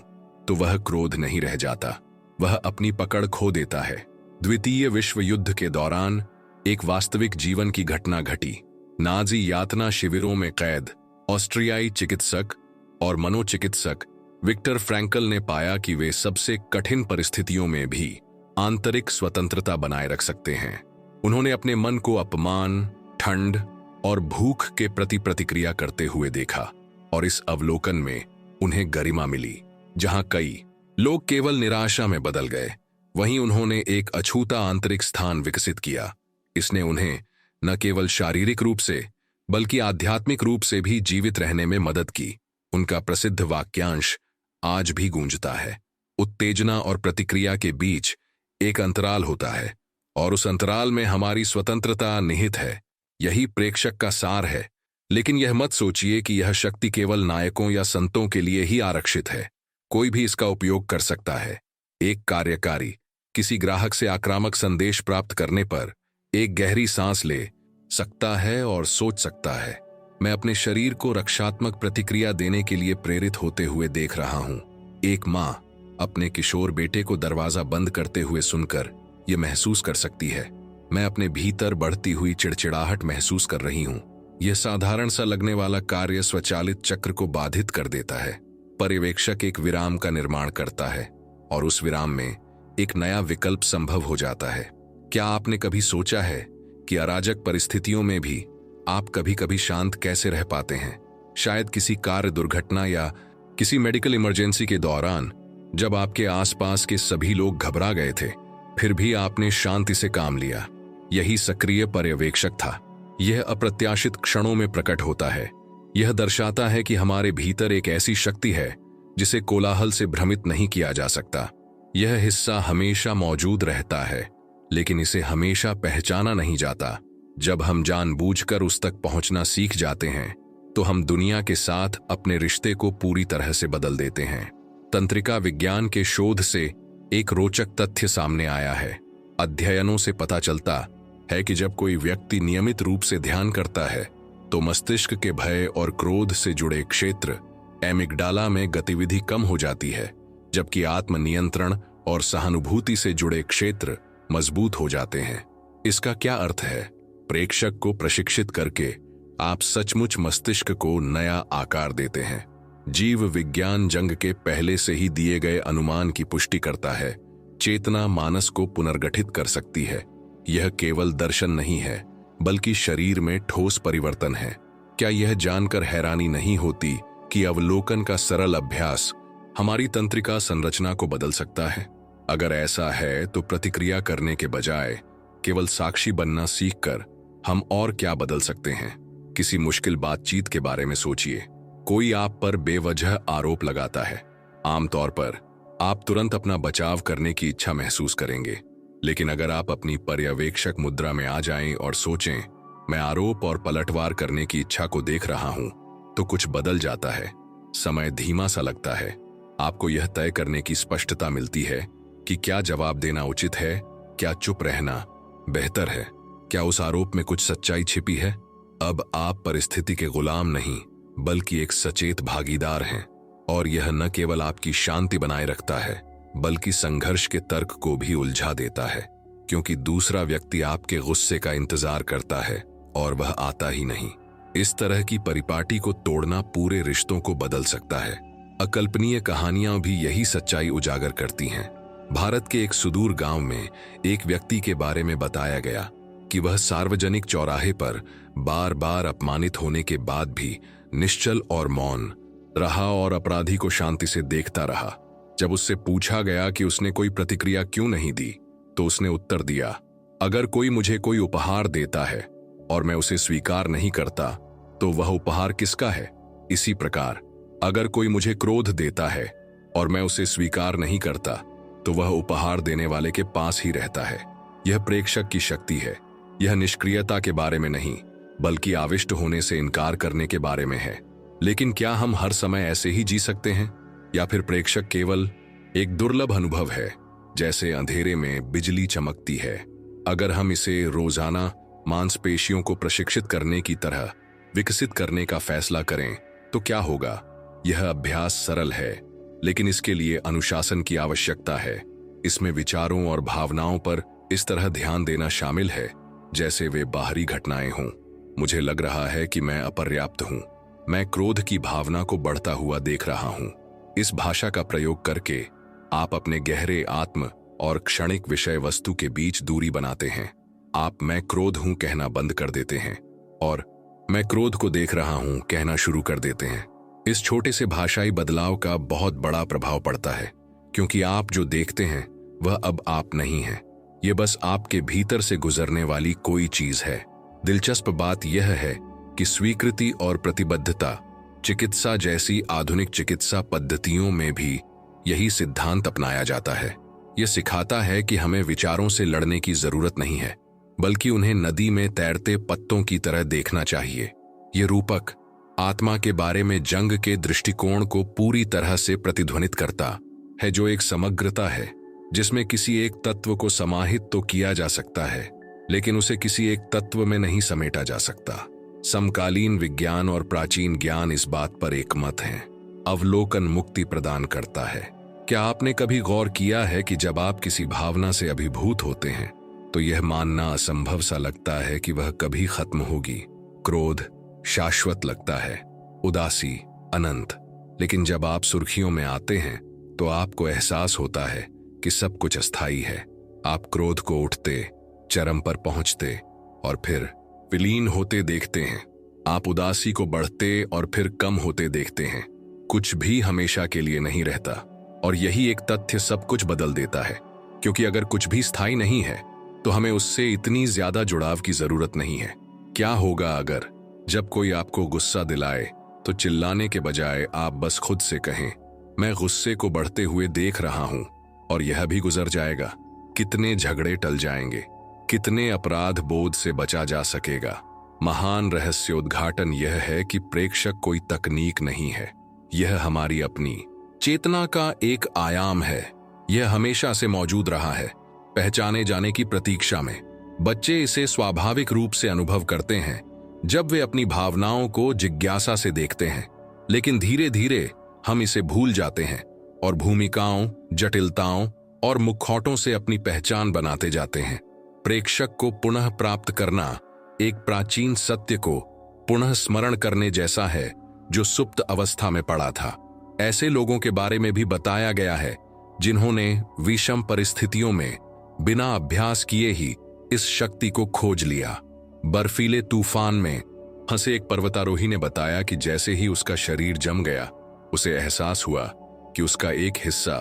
तो वह क्रोध नहीं रह जाता, वह अपनी पकड़ खो देता है। द्वितीय विश्व युद्ध के दौरान एक वास्तविक जीवन की घटना घटी। नाजी यातना शिविरों में कैद ऑस्ट्रियाई चिकित्सक और मनोचिकित्सक विक्टर फ्रैंकल ने पाया कि वे सबसे कठिन परिस्थितियों में भी आंतरिक स्वतंत्रता बनाए रख सकते हैं। उन्होंने अपने मन को अपमान, ठंड और भूख के प्रति प्रतिक्रिया करते हुए देखा, और इस अवलोकन में उन्हें गरिमा मिली। जहां कई लोग केवल निराशा में बदल गए, वहीं उन्होंने एक अछूता आंतरिक स्थान विकसित किया। इसने उन्हें न केवल शारीरिक रूप से बल्कि आध्यात्मिक रूप से भी जीवित रहने में मदद की। उनका प्रसिद्ध वाक्यांश आज भी गूंजता है, उत्तेजना और प्रतिक्रिया के बीच एक अंतराल होता है, और उस अंतराल में हमारी स्वतंत्रता निहित है। यही प्रेक्षक का सार है। लेकिन यह मत सोचिए कि यह शक्ति केवल नायकों या संतों के लिए ही आरक्षित है। कोई भी इसका उपयोग कर सकता है। एक कार्यकारी किसी ग्राहक से आक्रामक संदेश प्राप्त करने पर एक गहरी सांस ले सकता है और सोच सकता है, मैं अपने शरीर को रक्षात्मक प्रतिक्रिया देने के लिए प्रेरित होते हुए देख रहा हूं। एक मां अपने किशोर बेटे को दरवाजा बंद करते हुए सुनकर यह महसूस कर सकती है, मैं अपने भीतर बढ़ती हुई चिड़चिड़ाहट महसूस कर रही हूं। यह साधारण सा लगने वाला कार्य स्वचालित चक्र को बाधित कर देता है। पर्यवेक्षक एक विराम का निर्माण करता है और उस विराम में एक नया विकल्प संभव हो जाता है। क्या आपने कभी सोचा है कि अराजक परिस्थितियों में भी आप कभी कभी शांत कैसे रह पाते हैं? शायद किसी कार दुर्घटना या किसी मेडिकल इमरजेंसी के दौरान, जब आपके आसपास के सभी लोग घबरा गए थे, फिर भी आपने शांति से काम लिया। यही सक्रिय पर्यवेक्षक था। यह अप्रत्याशित क्षणों में प्रकट होता है। यह दर्शाता है कि हमारे भीतर एक ऐसी शक्ति है जिसे कोलाहल से भ्रमित नहीं किया जा सकता। यह हिस्सा हमेशा मौजूद रहता है, लेकिन इसे हमेशा पहचाना नहीं जाता। जब हम जानबूझकर उस तक पहुंचना सीख जाते हैं, तो हम दुनिया के साथ अपने रिश्ते को पूरी तरह से बदल देते हैं। तंत्रिका विज्ञान के शोध से एक रोचक तथ्य सामने आया है। अध्ययनों से पता चलता है कि जब कोई व्यक्ति नियमित रूप से ध्यान करता है, तो मस्तिष्क के भय और क्रोध से जुड़े क्षेत्र एमिग्डाला में गतिविधि कम हो जाती है, जबकि आत्मनियंत्रण और सहानुभूति से जुड़े क्षेत्र मजबूत हो जाते हैं। इसका क्या अर्थ है? प्रेक्षक को प्रशिक्षित करके आप सचमुच मस्तिष्क को नया आकार देते हैं। जीव विज्ञान जंग के पहले से ही दिए गए अनुमान की पुष्टि करता है। चेतना मानस को पुनर्गठित कर सकती है। यह केवल दर्शन नहीं है, बल्कि शरीर में ठोस परिवर्तन है। क्या यह जानकर हैरानी नहीं होती कि अवलोकन का सरल अभ्यास हमारी तंत्रिका संरचना को बदल सकता है? अगर ऐसा है, तो प्रतिक्रिया करने के बजाय केवल साक्षी बनना सीखकर हम और क्या बदल सकते हैं? किसी मुश्किल बातचीत के बारे में सोचिए। कोई आप पर बेवजह आरोप लगाता है। आमतौर पर आप तुरंत अपना बचाव करने की इच्छा महसूस करेंगे, लेकिन अगर आप अपनी पर्यवेक्षक मुद्रा में आ जाएं और सोचें, मैं आरोप और पलटवार करने की इच्छा को देख रहा हूं, तो कुछ बदल जाता है। समय धीमा सा लगता है। आपको यह तय करने की स्पष्टता मिलती है कि क्या जवाब देना उचित है, क्या चुप रहना बेहतर है, क्या उस आरोप में कुछ सच्चाई छिपी है। अब आप परिस्थिति के गुलाम नहीं, बल्कि एक सचेत भागीदार हैं, और यह न केवल आपकी शांति बनाए रखता है, बल्कि संघर्ष के तर्क को भी उलझा देता है, क्योंकि दूसरा व्यक्ति आपके गुस्से का इंतजार करता है और वह आता ही नहीं। इस तरह की परिपाटी को तोड़ना पूरे रिश्तों को बदल सकता है। अकल्पनीय कहानियां भी यही सच्चाई उजागर करती हैं। भारत के एक सुदूर गांव में एक व्यक्ति के बारे में बताया गया कि वह सार्वजनिक चौराहे पर बार बार अपमानित होने के बाद भी निश्चल और मौन रहा और अपराधी को शांति से देखता रहा। जब उससे पूछा गया कि उसने कोई प्रतिक्रिया क्यों नहीं दी, तो उसने उत्तर दिया, अगर कोई मुझे कोई उपहार देता है और मैं उसे स्वीकार नहीं करता, तो वह उपहार किसका है? इसी प्रकार अगर कोई मुझे क्रोध देता है और मैं उसे स्वीकार नहीं करता, तो वह उपहार देने वाले के पास ही रहता है। यह प्रेक्षक की शक्ति है। यह निष्क्रियता के बारे में नहीं, बल्कि आविष्ट होने से इनकार करने के बारे में है। लेकिन क्या हम हर समय ऐसे ही जी सकते हैं, या फिर प्रेक्षक केवल एक दुर्लभ अनुभव है, जैसे अंधेरे में बिजली चमकती है? अगर हम इसे रोजाना मांसपेशियों को प्रशिक्षित करने की तरह विकसित करने का फैसला करें, तो क्या होगा? यह अभ्यास सरल है, लेकिन इसके लिए अनुशासन की आवश्यकता है। इसमें विचारों और भावनाओं पर इस तरह ध्यान देना शामिल है जैसे वे बाहरी घटनाएं हों। मुझे लग रहा है कि मैं अपर्याप्त हूं। मैं क्रोध की भावना को बढ़ता हुआ देख रहा हूं। इस भाषा का प्रयोग करके आप अपने गहरे आत्म और क्षणिक विषय वस्तु के बीच दूरी बनाते हैं। आप मैं क्रोध हूं कहना बंद कर देते हैं और मैं क्रोध को देख रहा हूं कहना शुरू कर देते हैं। इस छोटे से भाषाई बदलाव का बहुत बड़ा प्रभाव पड़ता है, क्योंकि आप जो देखते हैं वह अब आप नहीं है। यह बस आपके भीतर से गुजरने वाली कोई चीज है। दिलचस्प बात यह है कि स्वीकृति और प्रतिबद्धता चिकित्सा जैसी आधुनिक चिकित्सा पद्धतियों में भी यही सिद्धांत अपनाया जाता है। यह सिखाता है कि हमें विचारों से लड़ने की जरूरत नहीं है, बल्कि उन्हें नदी में तैरते पत्तों की तरह देखना चाहिए। ये रूपक आत्मा के बारे में जंग के दृष्टिकोण को पूरी तरह से प्रतिध्वनित करता है, जो एक समग्रता है जिसमें किसी एक तत्व को समाहित तो किया जा सकता है, लेकिन उसे किसी एक तत्व में नहीं समेटा जा सकता। समकालीन विज्ञान और प्राचीन ज्ञान इस बात पर एकमत हैं। अवलोकन मुक्ति प्रदान करता है। क्या आपने कभी गौर किया है कि जब आप किसी भावना से अभिभूत होते हैं तो यह मानना असंभव सा लगता है कि वह कभी खत्म होगी। क्रोध शाश्वत लगता है, उदासी अनंत। लेकिन जब आप सुर्खियों में आते हैं तो आपको एहसास होता है कि सब कुछ अस्थायी है। आप क्रोध को उठते, चरम पर पहुंचते और फिर विलीन होते देखते हैं। आप उदासी को बढ़ते और फिर कम होते देखते हैं। कुछ भी हमेशा के लिए नहीं रहता, और यही एक तथ्य सब कुछ बदल देता है। क्योंकि अगर कुछ भी स्थायी नहीं है तो हमें उससे इतनी ज्यादा जुड़ाव की जरूरत नहीं है। क्या होगा अगर जब कोई आपको गुस्सा दिलाए तो चिल्लाने के बजाय आप बस खुद से कहें, मैं गुस्से को बढ़ते हुए देख रहा हूं और यह भी गुजर जाएगा। कितने झगड़े टल जाएंगे, कितने अपराध बोध से बचा जा सकेगा। महान रहस्योद्घाटन यह है कि प्रेक्षक कोई तकनीक नहीं है, यह हमारी अपनी चेतना का एक आयाम है। यह हमेशा से मौजूद रहा है, पहचाने जाने की प्रतीक्षा में। बच्चे इसे स्वाभाविक रूप से अनुभव करते हैं जब वे अपनी भावनाओं को जिज्ञासा से देखते हैं, लेकिन धीरे धीरे हम इसे भूल जाते हैं और भूमिकाओं, जटिलताओं और मुखौटों से अपनी पहचान बनाते जाते हैं। प्रेक्षक को पुनः प्राप्त करना एक प्राचीन सत्य को पुनः स्मरण करने जैसा है जो सुप्त अवस्था में पड़ा था। ऐसे लोगों के बारे में भी बताया गया है जिन्होंने विषम परिस्थितियों में बिना अभ्यास किए ही इस शक्ति को खोज लिया। बर्फीले तूफान में फंसे एक पर्वतारोही ने बताया कि जैसे ही उसका शरीर जम गया, उसे एहसास हुआ कि उसका एक हिस्सा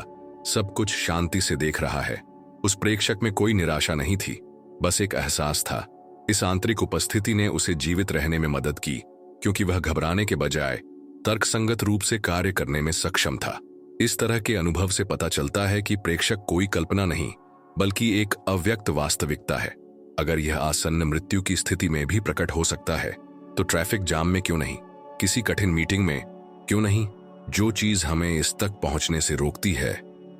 सब कुछ शांति से देख रहा है। उस प्रेक्षक में कोई निराशा नहीं थी, बस एक एहसास था। इस आंतरिक उपस्थिति ने उसे जीवित रहने में मदद की, क्योंकि वह घबराने के बजाय तर्कसंगत रूप से कार्य करने में सक्षम था। इस तरह के अनुभव से पता चलता है कि प्रेक्षक कोई कल्पना नहीं, बल्कि एक अव्यक्त वास्तविकता है। अगर यह आसन्न मृत्यु की स्थिति में भी प्रकट हो सकता है, तो ट्रैफिक जाम में क्यों नहीं, किसी कठिन मीटिंग में क्यों नहीं। जो चीज हमें इस तक पहुंचने से रोकती है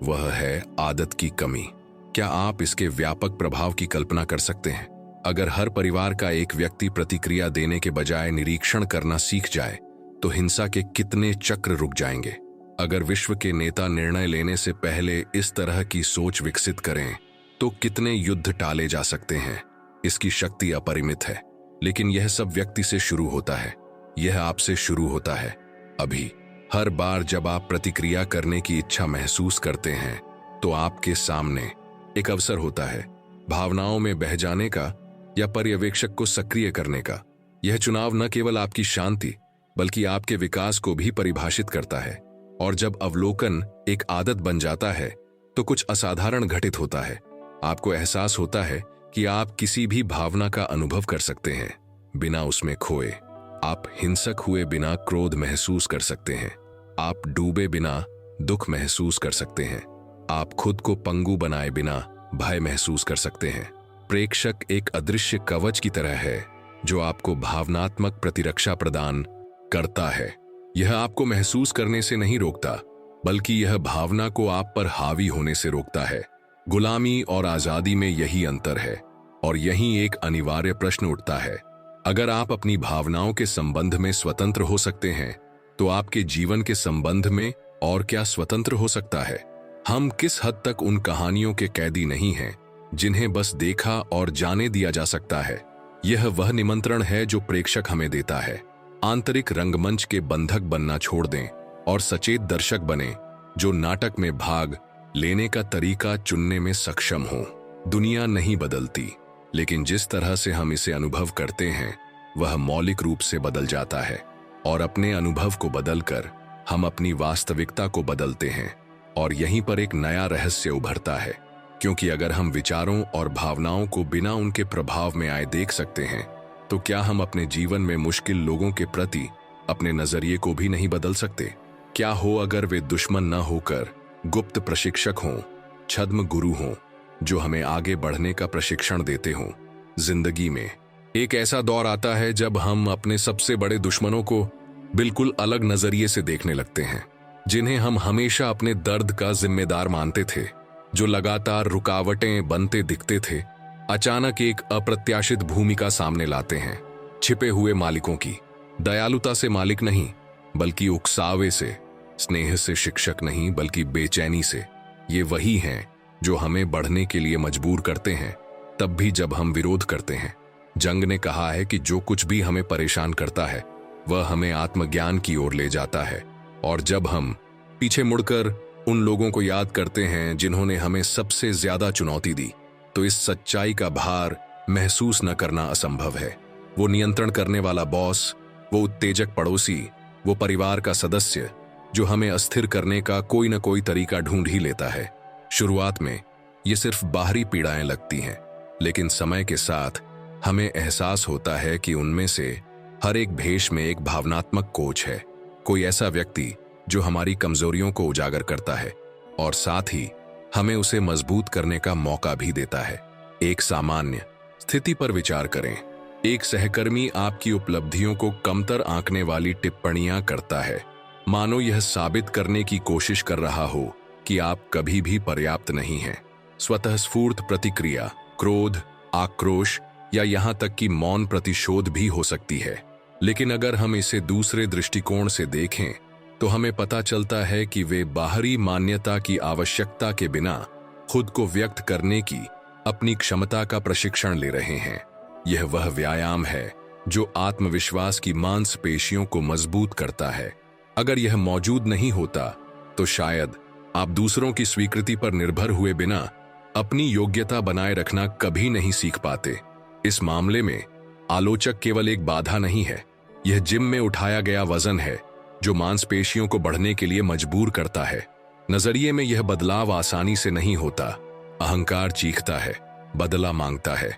वह है आदत की कमी। क्या आप इसके व्यापक प्रभाव की कल्पना कर सकते हैं? अगर हर परिवार का एक व्यक्ति प्रतिक्रिया देने के बजाय निरीक्षण करना सीख जाए तो हिंसा के कितने चक्र रुक जाएंगे। अगर विश्व के नेता निर्णय लेने से पहले इस तरह की सोच विकसित करें तो कितने युद्ध टाले जा सकते हैं। इसकी शक्ति अपरिमित है, लेकिन यह सब व्यक्ति से शुरू होता है। यह आपसे शुरू होता है। अभी हर बार जब आप प्रतिक्रिया करने की इच्छा महसूस करते हैं तो आपके सामने एक अवसर होता है, भावनाओं में बह जाने का या पर्यवेक्षक को सक्रिय करने का। यह चुनाव न केवल आपकी शांति बल्कि आपके विकास को भी परिभाषित करता है। और जब अवलोकन एक आदत बन जाता है तो कुछ असाधारण घटित होता है। आपको एहसास होता है कि आप किसी भी भावना का अनुभव कर सकते हैं बिना उसमें खोए। आप हिंसक हुए बिना क्रोध महसूस कर सकते हैं। आप डूबे बिना दुख महसूस कर सकते हैं। आप खुद को पंगु बनाए बिना भय महसूस कर सकते हैं। प्रेक्षक एक अदृश्य कवच की तरह है जो आपको भावनात्मक प्रतिरक्षा प्रदान करता है। यह आपको महसूस करने से नहीं रोकता, बल्कि यह भावना को आप पर हावी होने से रोकता है। गुलामी और आजादी में यही अंतर है, और यहीं एक अनिवार्य प्रश्न उठता है। अगर आप अपनी भावनाओं के संबंध में स्वतंत्र हो सकते हैं तो आपके जीवन के संबंध में और क्या स्वतंत्र हो सकता है? हम किस हद तक उन कहानियों के कैदी नहीं हैं जिन्हें बस देखा और जाने दिया जा सकता है? यह वह निमंत्रण है जो प्रेक्षक हमें देता है। आंतरिक रंगमंच के बंधक बनना छोड़ दें और सचेत दर्शक बने जो नाटक में भाग लेने का तरीका चुनने में सक्षम हो। दुनिया नहीं बदलती, लेकिन जिस तरह से हम इसे अनुभव करते हैं वह मौलिक रूप से बदल जाता है, और अपने अनुभव को बदलकर हम अपनी वास्तविकता को बदलते हैं। और यहीं पर एक नया रहस्य उभरता है, क्योंकि अगर हम विचारों और भावनाओं को बिना उनके प्रभाव में आए देख सकते हैं, तो क्या हम अपने जीवन में मुश्किल लोगों के प्रति अपने नजरिए को भी नहीं बदल सकते? क्या हो अगर वे दुश्मन न होकर गुप्त प्रशिक्षक हों, छद्म गुरु हों, जो हमें आगे बढ़ने का प्रशिक्षण देते हों? जिंदगी में एक ऐसा दौर आता है जब हम अपने सबसे बड़े दुश्मनों को बिल्कुल अलग नजरिए से देखने लगते हैं, जिन्हें हम हमेशा अपने दर्द का जिम्मेदार मानते थे, जो लगातार रुकावटें बनते दिखते थे, अचानक एक अप्रत्याशित भूमिका सामने लाते हैं। छिपे हुए मालिकों की, दयालुता से मालिक नहीं बल्कि उकसावे से, स्नेह से शिक्षक नहीं बल्कि बेचैनी से। ये वही हैं जो हमें बढ़ने के लिए मजबूर करते हैं, तब भी जब हम विरोध करते हैं। जंग ने कहा है कि जो कुछ भी हमें परेशान करता है वह हमें आत्मज्ञान की ओर ले जाता है। और जब हम पीछे मुड़कर उन लोगों को याद करते हैं जिन्होंने हमें सबसे ज्यादा चुनौती दी, तो इस सच्चाई का भार महसूस न करना असंभव है। वो नियंत्रण करने वाला बॉस, वो उत्तेजक पड़ोसी, वो परिवार का सदस्य जो हमें अस्थिर करने का कोई न कोई तरीका ढूंढ ही लेता है। शुरुआत में ये सिर्फ बाहरी पीड़ाएं लगती हैं, लेकिन समय के साथ हमें एहसास होता है कि उनमें से हर एक भेष में एक भावनात्मक कोच है, कोई ऐसा व्यक्ति जो हमारी कमजोरियों को उजागर करता है और साथ ही हमें उसे मजबूत करने का मौका भी देता है। एक सामान्य स्थिति पर विचार करें। एक सहकर्मी आपकी उपलब्धियों को कमतर आंकने वाली टिप्पणियां करता है, मानो यह साबित करने की कोशिश कर रहा हो कि आप कभी भी पर्याप्त नहीं हैं। स्वतःस्फूर्त प्रतिक्रिया क्रोध, आक्रोश या यहां तक कि मौन प्रतिशोध भी हो सकती है। लेकिन अगर हम इसे दूसरे दृष्टिकोण से देखें तो हमें पता चलता है कि वे बाहरी मान्यता की आवश्यकता के बिना खुद को व्यक्त करने की अपनी क्षमता का प्रशिक्षण ले रहे हैं। यह वह व्यायाम है जो आत्मविश्वास की मांसपेशियों को मजबूत करता है। अगर यह मौजूद नहीं होता तो शायद आप दूसरों की स्वीकृति पर निर्भर हुए बिना अपनी योग्यता बनाए रखना कभी नहीं सीख पाते। इस मामले में आलोचक केवल एक बाधा नहीं है, यह जिम में उठाया गया वजन है जो मांसपेशियों को बढ़ने के लिए मजबूर करता है। नजरिए में यह बदलाव आसानी से नहीं होता। अहंकार चीखता है, बदला मांगता है,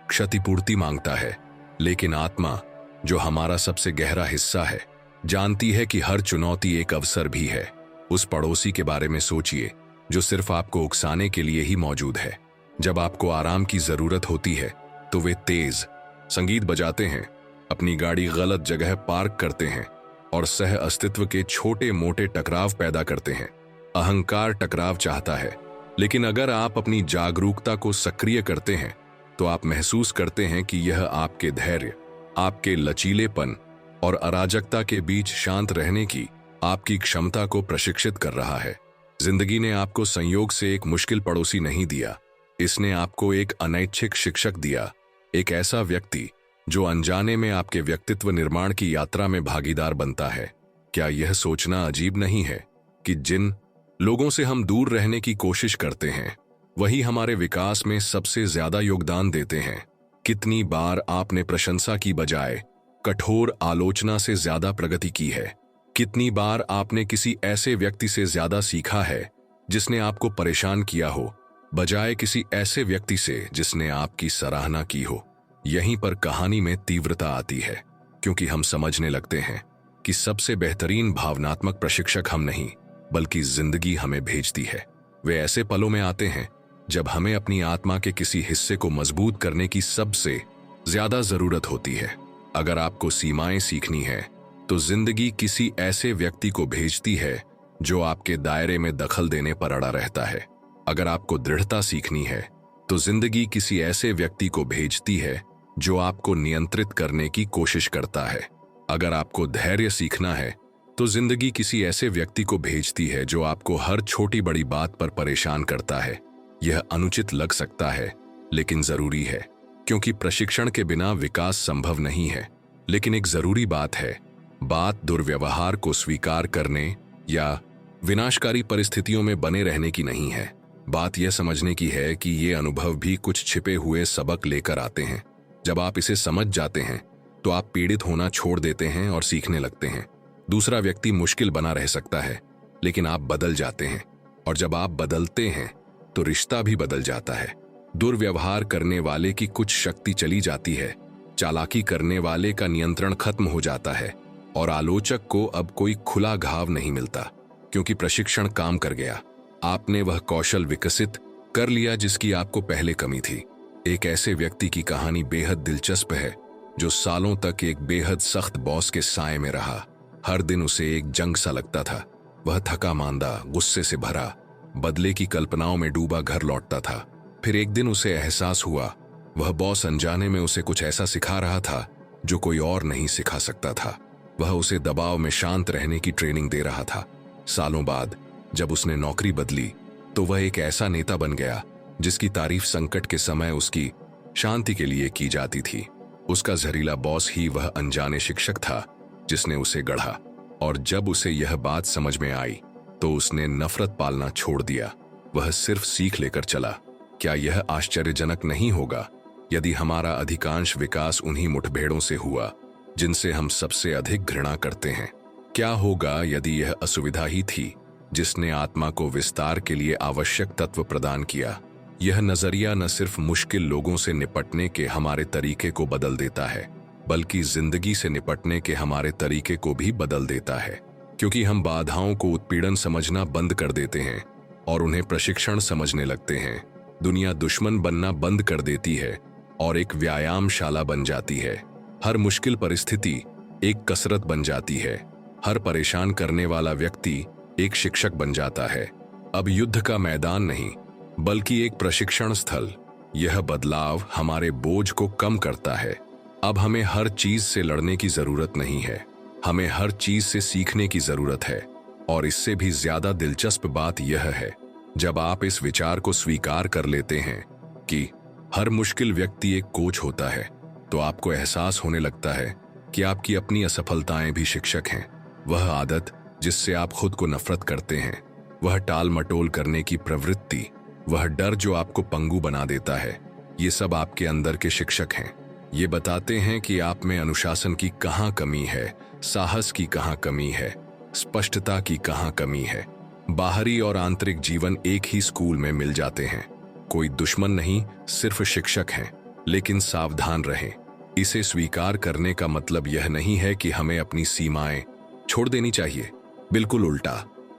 क्षतिपूर्ति मांगता है, लेकिन आत्मा, जो हमारा सबसे गहरा हिस्सा है, जानती है कि हर चुनौती एक अवसर भी है। उस पड़ोसी के बारे में सोचिए जो सिर्फ आपको उकसाने के लिए ही मौजूद है। जब आपको आराम की जरूरत होती है तो वे तेज संगीत बजाते हैं, अपनी गाड़ी गलत जगह पार्क करते हैं और सह अस्तित्व के छोटे मोटे टकराव पैदा करते हैं। अहंकार टकराव चाहता है, लेकिन अगर आप अपनी जागरूकता को सक्रिय करते हैं तो आप महसूस करते हैं कि यह आपके धैर्य, आपके लचीलेपन और अराजकता के बीच शांत रहने की आपकी क्षमता को प्रशिक्षित कर रहा है। जिंदगी ने आपको संयोग से एक मुश्किल पड़ोसी नहीं दिया, इसने आपको एक अनैच्छिक शिक्षक दिया, एक ऐसा व्यक्ति जो अनजाने में आपके व्यक्तित्व निर्माण की यात्रा में भागीदार बनता है। क्या यह सोचना अजीब नहीं है कि जिन लोगों से हम दूर रहने की कोशिश करते हैं वही हमारे विकास में सबसे ज्यादा योगदान देते हैं? कितनी बार आपने प्रशंसा की बजाय कठोर आलोचना से ज्यादा प्रगति की है? कितनी बार आपने किसी ऐसे व्यक्ति से ज्यादा सीखा है जिसने आपको परेशान किया हो, बजाय किसी ऐसे व्यक्ति से जिसने आपकी सराहना की हो? यहीं पर कहानी में तीव्रता आती है, क्योंकि हम समझने लगते हैं कि सबसे बेहतरीन भावनात्मक प्रशिक्षक हम नहीं बल्कि जिंदगी हमें भेजती है। वे ऐसे पलों में आते हैं जब हमें अपनी आत्मा के किसी हिस्से को मजबूत करने की सबसे ज्यादा जरूरत होती है। अगर आपको सीमाएं सीखनी है तो जिंदगी किसी ऐसे व्यक्ति को भेजती है जो आपके दायरे में दखल देने पर अड़ा रहता है। अगर आपको दृढ़ता सीखनी है तो जिंदगी किसी ऐसे व्यक्ति को भेजती है जो आपको नियंत्रित करने की कोशिश करता है। अगर आपको धैर्य सीखना है तो जिंदगी किसी ऐसे व्यक्ति को भेजती है जो आपको हर छोटी बड़ी बात पर परेशान करता है। यह अनुचित लग सकता है, लेकिन जरूरी है, क्योंकि प्रशिक्षण के बिना विकास संभव नहीं है। लेकिन एक जरूरी बात है, बात दुर्व्यवहार को स्वीकार करने या विनाशकारी परिस्थितियों में बने रहने की नहीं है। बात यह समझने की है कि ये अनुभव भी कुछ छिपे हुए सबक लेकर आते हैं। जब आप इसे समझ जाते हैं तो आप पीड़ित होना छोड़ देते हैं और सीखने लगते हैं। दूसरा व्यक्ति मुश्किल बना रह सकता है, लेकिन आप बदल जाते हैं, और जब आप बदलते हैं तो रिश्ता भी बदल जाता है। दुर्व्यवहार करने वाले की कुछ शक्ति चली जाती है, चालाकी करने वाले का नियंत्रण खत्म हो जाता है, और आलोचक को अब कोई खुला घाव नहीं मिलता, क्योंकि प्रशिक्षण काम कर गया। आपने वह कौशल विकसित कर लिया जिसकी आपको पहले कमी थी। एक ऐसे व्यक्ति की कहानी बेहद दिलचस्प है जो सालों तक एक बेहद सख्त बॉस के साए में रहा। हर दिन उसे एक जंग सा लगता था। वह थका मांदा, गुस्से से भरा, बदले की कल्पनाओं में डूबा घर लौटता था। फिर एक दिन उसे एहसास हुआ वह बॉस अनजाने में उसे कुछ ऐसा सिखा रहा था जो कोई और नहीं सिखा सकता था। वह उसे दबाव में शांत रहने की ट्रेनिंग दे रहा था। सालों बाद जब उसने नौकरी बदली तो वह एक ऐसा नेता बन गया जिसकी तारीफ संकट के समय उसकी शांति के लिए की जाती थी। उसका जहरीला बॉस ही वह अनजाने शिक्षक था जिसने उसे गढ़ा, और जब उसे यह बात समझ में आई तो उसने नफरत पालना छोड़ दिया। वह सिर्फ सीख लेकर चला। क्या यह आश्चर्यजनक नहीं होगा यदि हमारा अधिकांश विकास उन्हीं मुठभेड़ों से हुआ जिनसे हम सबसे अधिक घृणा करते हैं? क्या होगा यदि यह असुविधा ही थी जिसने आत्मा को विस्तार के लिए आवश्यक तत्व प्रदान किया? यह नजरिया न सिर्फ मुश्किल लोगों से निपटने के हमारे तरीके को बदल देता है, बल्कि जिंदगी से निपटने के हमारे तरीके को भी बदल देता है, क्योंकि हम बाधाओं को उत्पीड़न समझना बंद कर देते हैं और उन्हें प्रशिक्षण समझने लगते हैं। दुनिया दुश्मन बनना बंद कर देती है और एक व्यायामशाला बन जाती है। हर मुश्किल परिस्थिति एक कसरत बन जाती है। हर परेशान करने वाला व्यक्ति एक शिक्षक बन जाता है। अब युद्ध का मैदान नहीं, बल्कि एक प्रशिक्षण स्थल। यह बदलाव हमारे बोझ को कम करता है। अब हमें हर चीज से लड़ने की जरूरत नहीं है, हमें हर चीज से सीखने की जरूरत है। और इससे भी ज्यादा दिलचस्प बात यह है, जब आप इस विचार को स्वीकार कर लेते हैं कि हर मुश्किल व्यक्ति एक कोच होता है, तो आपको एहसास होने लगता है कि आपकी अपनी असफलताएं भी शिक्षक हैं। वह आदत जिससे आप खुद को नफरत करते हैं, वह टाल मटोल करने की प्रवृत्ति, वह डर जो आपको पंगु बना देता है, ये सब आपके अंदर के शिक्षक हैं। ये बताते हैं कि आप में अनुशासन की कहाँ कमी है, साहस की कहाँ कमी है, स्पष्टता की कहाँ कमी है। बाहरी और आंतरिक जीवन एक ही स्कूल में मिल जाते हैं। कोई दुश्मन नहीं, सिर्फ शिक्षक हैं। लेकिन सावधान रहें, इसे स्वीकार करने का मतलब यह नहीं है कि हमें अपनी सीमाएं छोड़ देनी चाहिए। बिल्कुल उल्टा,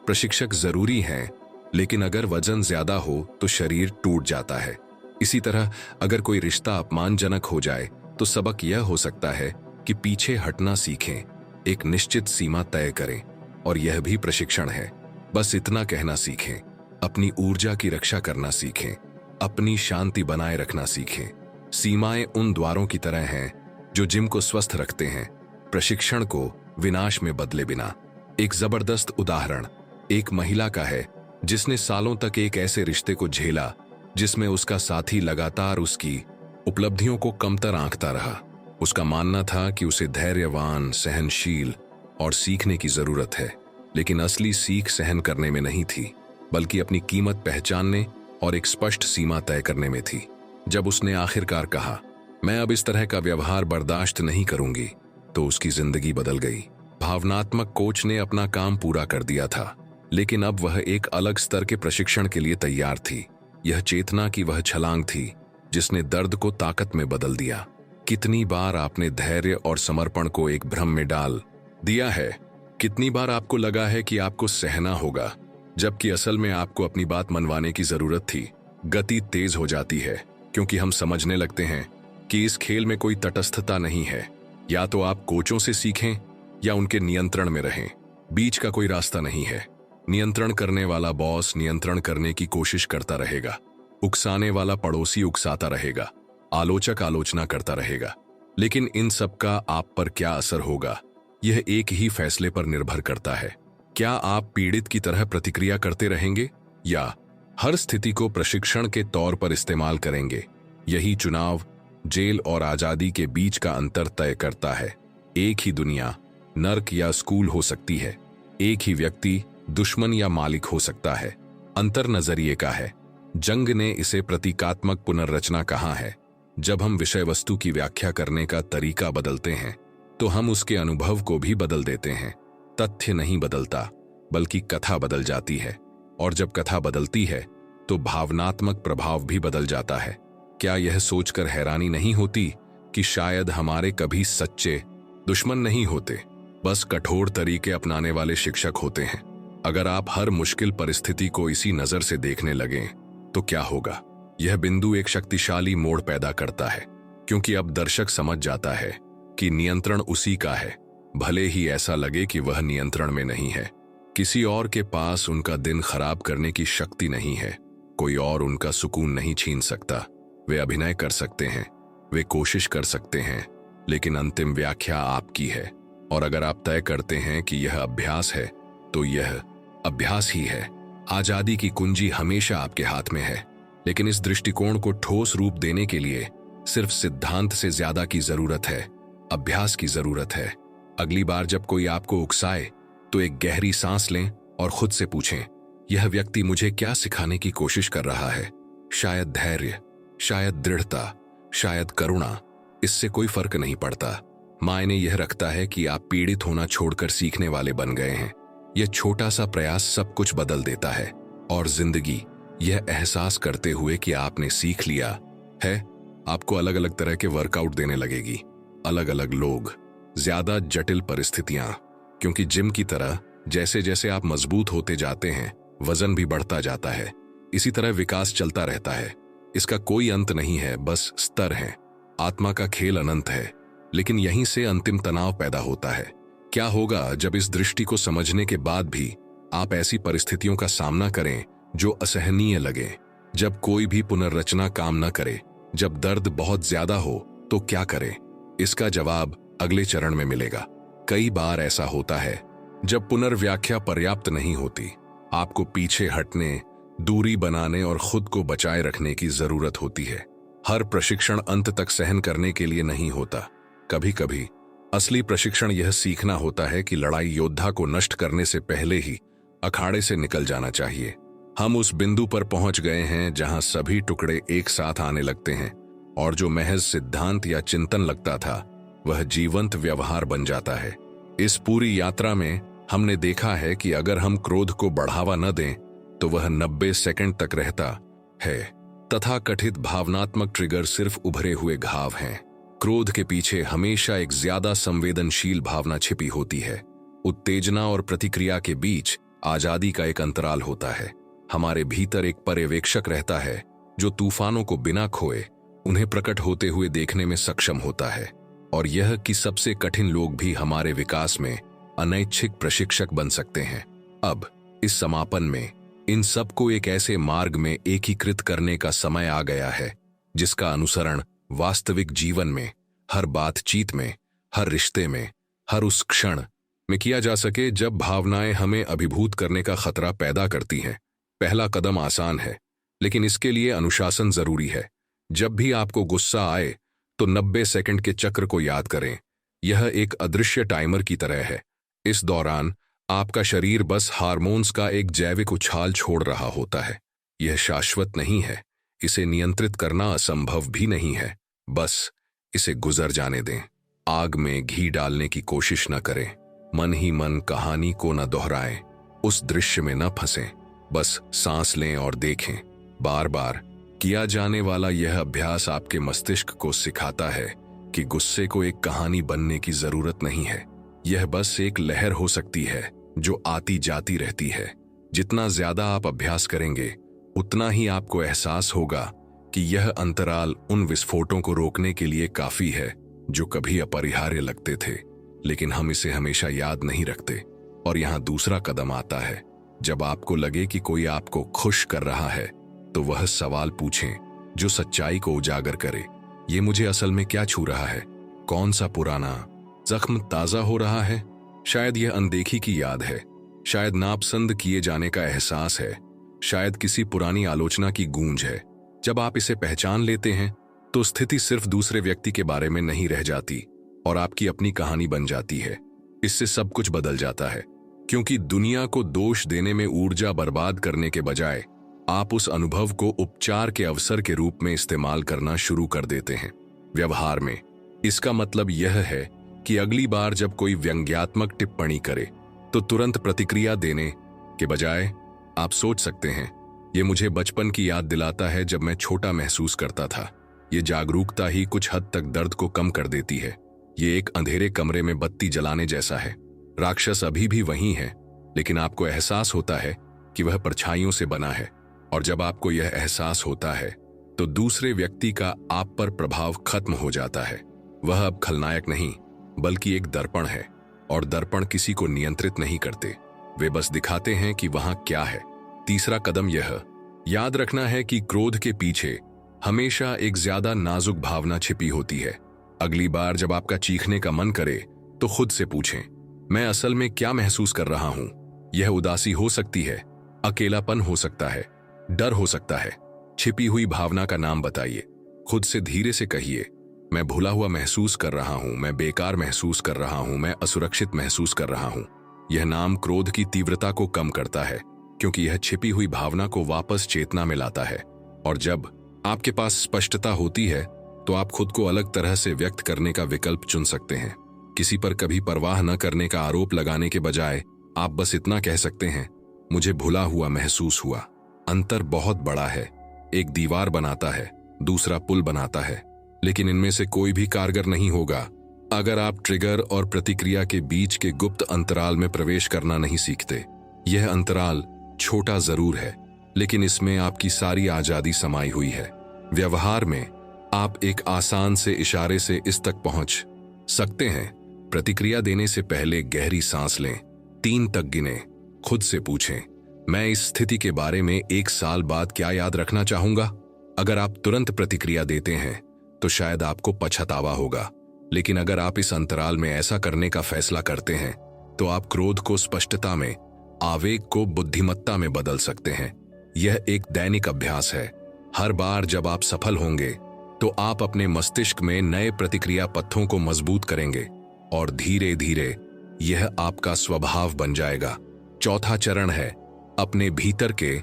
प्रशिक्षक जरूरी हैं, लेकिन अगर वजन ज्यादा हो तो शरीर टूट जाता है। इसी तरह अगर कोई रिश्ता अपमानजनक हो जाए तो सबक यह हो सकता है कि पीछे हटना सीखें, एक निश्चित सीमा तय करें, और यह भी प्रशिक्षण है। बस इतना कहना सीखें, अपनी ऊर्जा की रक्षा करना सीखें, अपनी शांति बनाए रखना सीखें। सीमाएं उन द्वारों की तरह हैं जो जिम को स्वस्थ रखते हैं, प्रशिक्षण को विनाश में बदले बिना। एक जबरदस्त उदाहरण एक महिला का है जिसने सालों तक एक ऐसे रिश्ते को झेला जिसमें उसका साथी लगातार उसकी उपलब्धियों को कमतर आंकता रहा। उसका मानना था कि उसे धैर्यवान, सहनशील और सीखने की जरूरत है, लेकिन असली सीख सहन करने में नहीं थी, बल्कि अपनी कीमत पहचानने और एक स्पष्ट सीमा तय करने में थी। जब उसने आखिरकार कहा, मैं अब इस तरह का व्यवहार बर्दाश्त नहीं करूंगी, तो उसकी जिंदगी बदल गई। भावनात्मक कोच ने अपना काम पूरा कर दिया था, लेकिन अब वह एक अलग स्तर के प्रशिक्षण के लिए तैयार थी। यह चेतना की वह छलांग थी जिसने दर्द को ताकत में बदल दिया। कितनी बार आपने धैर्य और समर्पण को एक भ्रम में डाल दिया है? कितनी बार आपको लगा है कि आपको सहना होगा, जबकि असल में आपको अपनी बात मनवाने की जरूरत थी? गति तेज हो जाती है क्योंकि हम समझने लगते हैं कि इस खेल में कोई तटस्थता नहीं है। या तो आप कोचों से सीखें या उनके नियंत्रण में रहें। बीच का कोई रास्ता नहीं है। नियंत्रण करने वाला बॉस नियंत्रण करने की कोशिश करता रहेगा, उकसाने वाला पड़ोसी उकसाता रहेगा, आलोचक आलोचना करता रहेगा। लेकिन इन सब का आप पर क्या असर होगा? यह एक ही फैसले पर निर्भर करता है। क्या आप पीड़ित की तरह प्रतिक्रिया करते रहेंगे या हर स्थिति को प्रशिक्षण के तौर पर इस्तेमाल करेंगे? यही चुनाव जेल और आजादी के बीच का अंतर तय करता है। एक ही दुनिया नर्क या स्कूल हो सकती है, एक ही व्यक्ति दुश्मन या मालिक हो सकता है। अंतर नजरिए का है। जंग ने इसे प्रतीकात्मक पुनर्रचना कहा है। जब हम विषय वस्तु की व्याख्या करने का तरीका बदलते हैं तो हम उसके अनुभव को भी बदल देते हैं। तथ्य नहीं बदलता, बल्कि कथा बदल जाती है, और जब कथा बदलती है तो भावनात्मक प्रभाव भी बदल जाता है। क्या यह सोचकर हैरानी नहीं होती कि शायद हमारे कभी सच्चे दुश्मन नहीं होते, बस कठोर तरीके अपनाने वाले शिक्षक होते हैं? अगर आप हर मुश्किल परिस्थिति को इसी नजर से देखने लगें तो क्या होगा? यह बिंदु एक शक्तिशाली मोड़ पैदा करता है, क्योंकि अब दर्शक समझ जाता है कि नियंत्रण उसी का है, भले ही ऐसा लगे कि वह नियंत्रण में नहीं है। किसी और के पास उनका दिन खराब करने की शक्ति नहीं है। कोई और उनका सुकून नहीं छीन सकता। वे अभिनय कर सकते हैं, वे कोशिश कर सकते हैं, लेकिन अंतिम व्याख्या आपकी है। और अगर आप तय करते हैं कि यह अभ्यास है, तो यह अभ्यास ही है। आजादी की कुंजी हमेशा आपके हाथ में है, लेकिन इस दृष्टिकोण को ठोस रूप देने के लिए सिर्फ सिद्धांत से ज्यादा की जरूरत है, अभ्यास की जरूरत है। अगली बार जब कोई आपको उकसाए तो एक गहरी सांस लें और खुद से पूछें, यह व्यक्ति मुझे क्या सिखाने की कोशिश कर रहा है? शायद धैर्य, शायद दृढ़ता, शायद करुणा। इससे कोई फर्क नहीं पड़ता। मायने यह रखता है कि आप पीड़ित होना छोड़कर सीखने वाले बन गए हैं। यह छोटा सा प्रयास सब कुछ बदल देता है। और जिंदगी यह एहसास करते हुए कि आपने सीख लिया है, आपको अलग अलग तरह के वर्कआउट देने लगेगी। अलग अलग लोग, ज्यादा जटिल परिस्थितियां, क्योंकि जिम की तरह जैसे जैसे आप मजबूत होते जाते हैं, वजन भी बढ़ता जाता है। इसी तरह विकास चलता रहता है। इसका कोई अंत नहीं है, बस स्तर हैं। आत्मा का खेल अनंत है, लेकिन यहीं से अंतिम तनाव पैदा होता है। क्या होगा जब इस दृष्टि को समझने के बाद भी आप ऐसी परिस्थितियों का सामना करें जो असहनीय लगे? जब कोई भी पुनर्रचना काम न करे, जब दर्द बहुत ज्यादा हो, तो क्या करें? इसका जवाब अगले चरण में मिलेगा। कई बार ऐसा होता है जब पुनर्व्याख्या पर्याप्त नहीं होती, आपको पीछे हटने, दूरी बनाने और खुद को बचाए रखने की जरूरत होती है। हर प्रशिक्षण अंत तक सहन करने के लिए नहीं होता। कभी कभी असली प्रशिक्षण यह सीखना होता है कि लड़ाई योद्धा को नष्ट करने से पहले ही अखाड़े से निकल जाना चाहिए। हम उस बिंदु पर पहुंच गए हैं जहां सभी टुकड़े एक साथ आने लगते हैं, और जो महज सिद्धांत या चिंतन लगता था, वह जीवंत व्यवहार बन जाता है। इस पूरी यात्रा में हमने देखा है कि अगर हम क्रोध को बढ़ावा न दें तो वह 90 सेकंड तक रहता है। तथाकथित भावनात्मक ट्रिगर सिर्फ उभरे हुए घाव हैं। क्रोध के पीछे हमेशा एक ज्यादा संवेदनशील भावना छिपी होती है। उत्तेजना और प्रतिक्रिया के बीच आजादी का एक अंतराल होता है। हमारे भीतर एक पर्यवेक्षक रहता है जो तूफानों को बिना खोए उन्हें प्रकट होते हुए देखने में सक्षम होता है। और यह कि सबसे कठिन लोग भी हमारे विकास में अनैच्छिक प्रशिक्षक बन सकते हैं। अब इस समापन में इन सबको एक ऐसे मार्ग में एकीकृत करने का समय आ गया है जिसका अनुसरण वास्तविक जीवन में, हर बातचीत में, हर रिश्ते में, हर उस क्षण में किया जा सके जब भावनाएं हमें अभिभूत करने का खतरा पैदा करती हैं। पहला कदम आसान है, लेकिन इसके लिए अनुशासन जरूरी है। जब भी आपको गुस्सा आए तो 90 सेकंड के चक्र को याद करें। यह एक अदृश्य टाइमर की तरह है। इस दौरान आपका शरीर बस हार्मोन्स का एक जैविक उछाल छोड़ रहा होता है। यह शाश्वत नहीं है, इसे नियंत्रित करना असंभव भी नहीं है। बस इसे गुजर जाने दें। आग में घी डालने की कोशिश न करें। मन ही मन कहानी को न दोहराएं। उस दृश्य में न फंसें। बस सांस लें और देखें। बार बार किया जाने वाला यह अभ्यास आपके मस्तिष्क को सिखाता है कि गुस्से को एक कहानी बनने की जरूरत नहीं है। यह बस एक लहर हो सकती है जो आती जाती रहती है। जितना ज्यादा आप अभ्यास करेंगे, उतना ही आपको एहसास होगा कि यह अंतराल उन विस्फोटों को रोकने के लिए काफी है जो कभी अपरिहार्य लगते थे, लेकिन हम इसे हमेशा याद नहीं रखते। और यहाँ दूसरा कदम आता है। जब आपको लगे कि कोई आपको खुश कर रहा है, तो वह सवाल पूछें जो सच्चाई को उजागर करे। ये मुझे असल में क्या छू रहा है? कौन सा पुराना जख्म ताजा हो रहा है? शायद यह अनदेखी की याद है, शायद नापसंद किए जाने का एहसास है, शायद किसी पुरानी आलोचना की गूंज है। जब आप इसे पहचान लेते हैं तो स्थिति सिर्फ दूसरे व्यक्ति के बारे में नहीं रह जाती और आपकी अपनी कहानी बन जाती है। इससे सब कुछ बदल जाता है, क्योंकि दुनिया को दोष देने में ऊर्जा बर्बाद करने के बजाय आप उस अनुभव को उपचार के अवसर के रूप में इस्तेमाल करना शुरू कर देते हैं। व्यवहार में इसका मतलब यह है कि अगली बार जब कोई व्यंग्यात्मक टिप्पणी करे तो तुरंत प्रतिक्रिया देने के बजाय आप सोच सकते हैं, ये मुझे बचपन की याद दिलाता है जब मैं छोटा महसूस करता था। ये जागरूकता ही कुछ हद तक दर्द को कम कर देती है। ये एक अंधेरे कमरे में बत्ती जलाने जैसा है। राक्षस अभी भी वही है, लेकिन आपको एहसास होता है कि वह परछाइयों से बना है। और जब आपको यह एहसास होता है तो दूसरे व्यक्ति का आप पर प्रभाव खत्म हो जाता है। वह अब खलनायक नहीं, बल्कि एक दर्पण है, और दर्पण किसी को नियंत्रित नहीं करते, वे बस दिखाते हैं कि वहां क्या है। तीसरा कदम यह याद रखना है कि क्रोध के पीछे हमेशा एक ज्यादा नाजुक भावना छिपी होती है। अगली बार जब आपका चीखने का मन करे तो खुद से पूछें, मैं असल में क्या महसूस कर रहा हूं? यह उदासी हो सकती है, अकेलापन हो सकता है, डर हो सकता है। छिपी हुई भावना का नाम बताइए। खुद से धीरे से कहिए, मैं भूला हुआ महसूस कर रहा हूं, मैं बेकार महसूस कर रहा हूं, मैं असुरक्षित महसूस कर रहा हूं। यह नाम क्रोध की तीव्रता को कम करता है, क्योंकि यह छिपी हुई भावना को वापस चेतना में लाता है। और जब आपके पास स्पष्टता होती है तो आप खुद को अलग तरह से व्यक्त करने का विकल्प चुन सकते हैं। किसी पर कभी परवाह न करने का आरोप लगाने के बजाय आप बस इतना कह सकते हैं, मुझे भुला हुआ महसूस हुआ। अंतर बहुत बड़ा है। एक दीवार बनाता है, दूसरा पुल बनाता है, लेकिन इनमें से कोई भी कारगर नहीं होगा अगर आप ट्रिगर और प्रतिक्रिया के बीच के गुप्त अंतराल में प्रवेश करना नहीं सीखते। यह अंतराल छोटा जरूर है, लेकिन इसमें आपकी सारी आजादी समाई हुई है। व्यवहार में आप एक आसान से इशारे से इस तक पहुंच सकते हैं। प्रतिक्रिया देने से पहले गहरी सांस लें, 3 तक गिने, खुद से पूछें, मैं इस स्थिति के बारे में 1 साल बाद क्या याद रखना चाहूंगा? अगर आप तुरंत प्रतिक्रिया देते हैं तो शायद आपको पछतावा होगा, लेकिन अगर आप इस अंतराल में ऐसा करने का फैसला करते हैं तो आप क्रोध को स्पष्टता में, आवेग को बुद्धिमत्ता में बदल सकते हैं। यह एक दैनिक अभ्यास है। हर बार जब आप सफल होंगे तो आप अपने मस्तिष्क में नए प्रतिक्रिया पथों को मजबूत करेंगे और धीरे धीरे यह आपका स्वभाव बन जाएगा। चौथा चरण है अपने भीतर के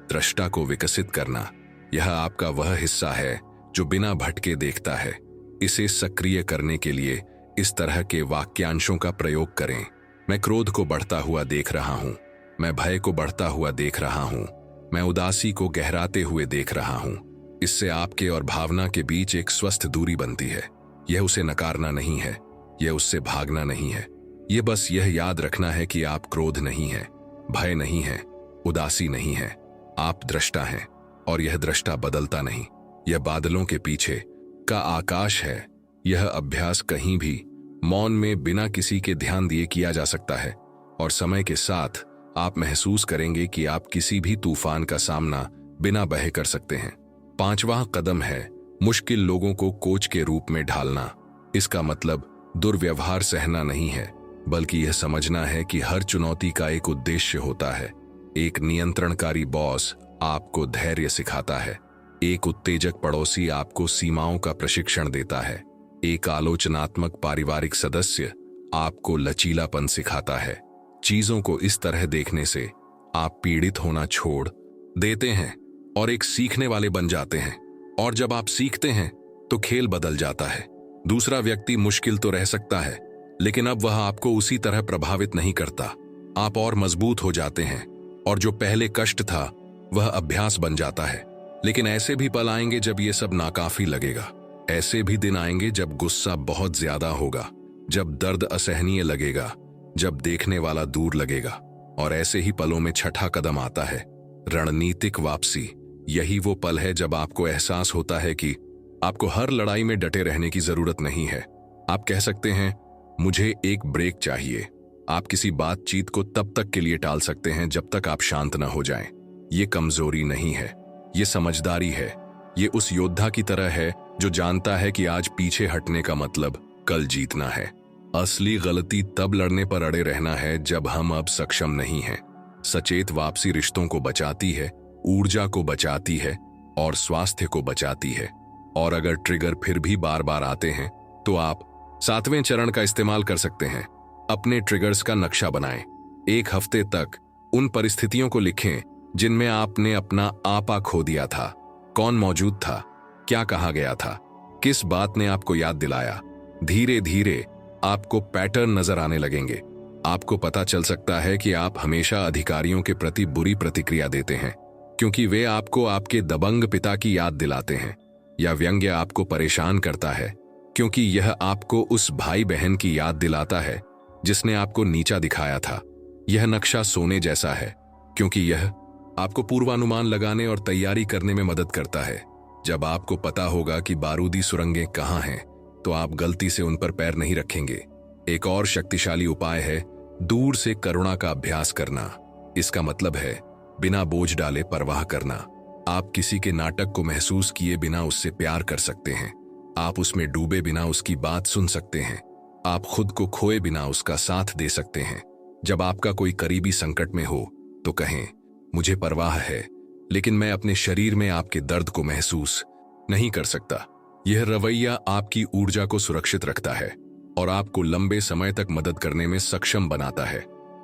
दृष्टा को विकसित करना। यह आपका वह हिस्सा है जो बिना भटके देखता है। इसे सक्रिय करने के लिए इस तरह के वाक्यांशों का प्रयोग करें। मैं क्रोध को बढ़ता हुआ देख रहा हूं, मैं भय को बढ़ता हुआ देख रहा हूं, मैं उदासी को गहराते हुए देख रहा हूं। इससे आपके और भावना के बीच एक स्वस्थ दूरी बनती है। यह उसे नकारना नहीं है, यह उससे भागना नहीं है। यह बस यह याद रखना है कि आप क्रोध नहीं है, भय नहीं है, उदासी नहीं है। आप दृष्टा हैं, और यह दृष्टा बदलता नहीं। यह बादलों के पीछे का आकाश है। यह अभ्यास कहीं भी मौन में बिना किसी के ध्यान दिए किया जा सकता है, और समय के साथ आप महसूस करेंगे कि आप किसी भी तूफान का सामना बिना बहे कर सकते हैं। 5वां कदम है मुश्किल लोगों को कोच के रूप में ढालना। इसका मतलब दुर्व्यवहार सहना नहीं है, बल्कि यह समझना है कि हर चुनौती का एक उद्देश्य होता है। एक नियंत्रणकारी बॉस आपको धैर्य सिखाता है, एक उत्तेजक पड़ोसी आपको सीमाओं का प्रशिक्षण देता है, एक आलोचनात्मक पारिवारिक सदस्य आपको लचीलापन सिखाता है। चीजों को इस तरह देखने से आप पीड़ित होना छोड़ देते हैं और एक सीखने वाले बन जाते हैं। और जब आप सीखते हैं तो खेल बदल जाता है। दूसरा व्यक्ति मुश्किल तो रह सकता है, लेकिन अब वह आपको उसी तरह प्रभावित नहीं करता। आप और मजबूत हो जाते हैं, और जो पहले कष्ट था वह अभ्यास बन जाता है। लेकिन ऐसे भी पल आएंगे जब ये सब नाकाफी लगेगा। ऐसे भी दिन आएंगे जब गुस्सा बहुत ज्यादा होगा, जब दर्द असहनीय लगेगा, जब देखने वाला दूर लगेगा। और ऐसे ही पलों में छठा कदम आता है रणनीतिक वापसी। यही वो पल है जब आपको एहसास होता है कि आपको हर लड़ाई में डटे रहने की जरूरत नहीं है। आप कह सकते हैं, मुझे एक ब्रेक चाहिए। आप किसी बातचीत को तब तक के लिए टाल सकते हैं जब तक आप शांत न हो जाएं। ये कमजोरी नहीं है, ये समझदारी है। ये उस योद्धा की तरह है जो जानता है कि आज पीछे हटने का मतलब कल जीतना है। असली गलती तब लड़ने पर अड़े रहना है जब हम अब सक्षम नहीं हैं। सचेत वापसी रिश्तों को बचाती है, ऊर्जा को बचाती है और स्वास्थ्य को बचाती है। और अगर ट्रिगर फिर भी बार बार आते हैं तो आप 7वें चरण का इस्तेमाल कर सकते हैं। अपने ट्रिगर्स का नक्शा बनाएं। 1 हफ्ते तक उन परिस्थितियों को लिखें जिनमें आपने अपना आपा खो दिया था। कौन मौजूद था, क्या कहा गया था, किस बात ने आपको याद दिलाया। धीरे धीरे आपको पैटर्न नजर आने लगेंगे। आपको पता चल सकता है कि आप हमेशा अधिकारियों के प्रति बुरी प्रतिक्रिया देते हैं क्योंकि वे आपको आपके दबंग पिता की याद दिलाते हैं, या व्यंग्य आपको परेशान करता है क्योंकि यह आपको उस भाई बहन की याद दिलाता है जिसने आपको नीचा दिखाया था। यह नक्शा सोने जैसा है क्योंकि यह आपको पूर्वानुमान लगाने और तैयारी करने में मदद करता है। जब आपको पता होगा कि बारूदी सुरंगें कहाँ हैं, तो आप गलती से उन पर पैर नहीं रखेंगे। एक और शक्तिशाली उपाय है दूर से करुणा का अभ्यास करना। इसका मतलब है बिना बोझ डाले परवाह करना। आप किसी के नाटक को महसूस किए बिना उससे प्यार कर सकते हैं। आप उसमें डूबे बिना उसकी बात सुन सकते हैं। आप खुद को खोए बिना उसका साथ दे सकते हैं। जब आपका कोई करीबी संकट में हो तो कहें, मुझे परवाह है, लेकिन मैं अपने शरीर में आपके दर्द को महसूस नहीं कर सकता। यह रवैया आपकी ऊर्जा को सुरक्षित रखता है और आपको लंबे समय तक मदद करने में सक्षम बनाता है।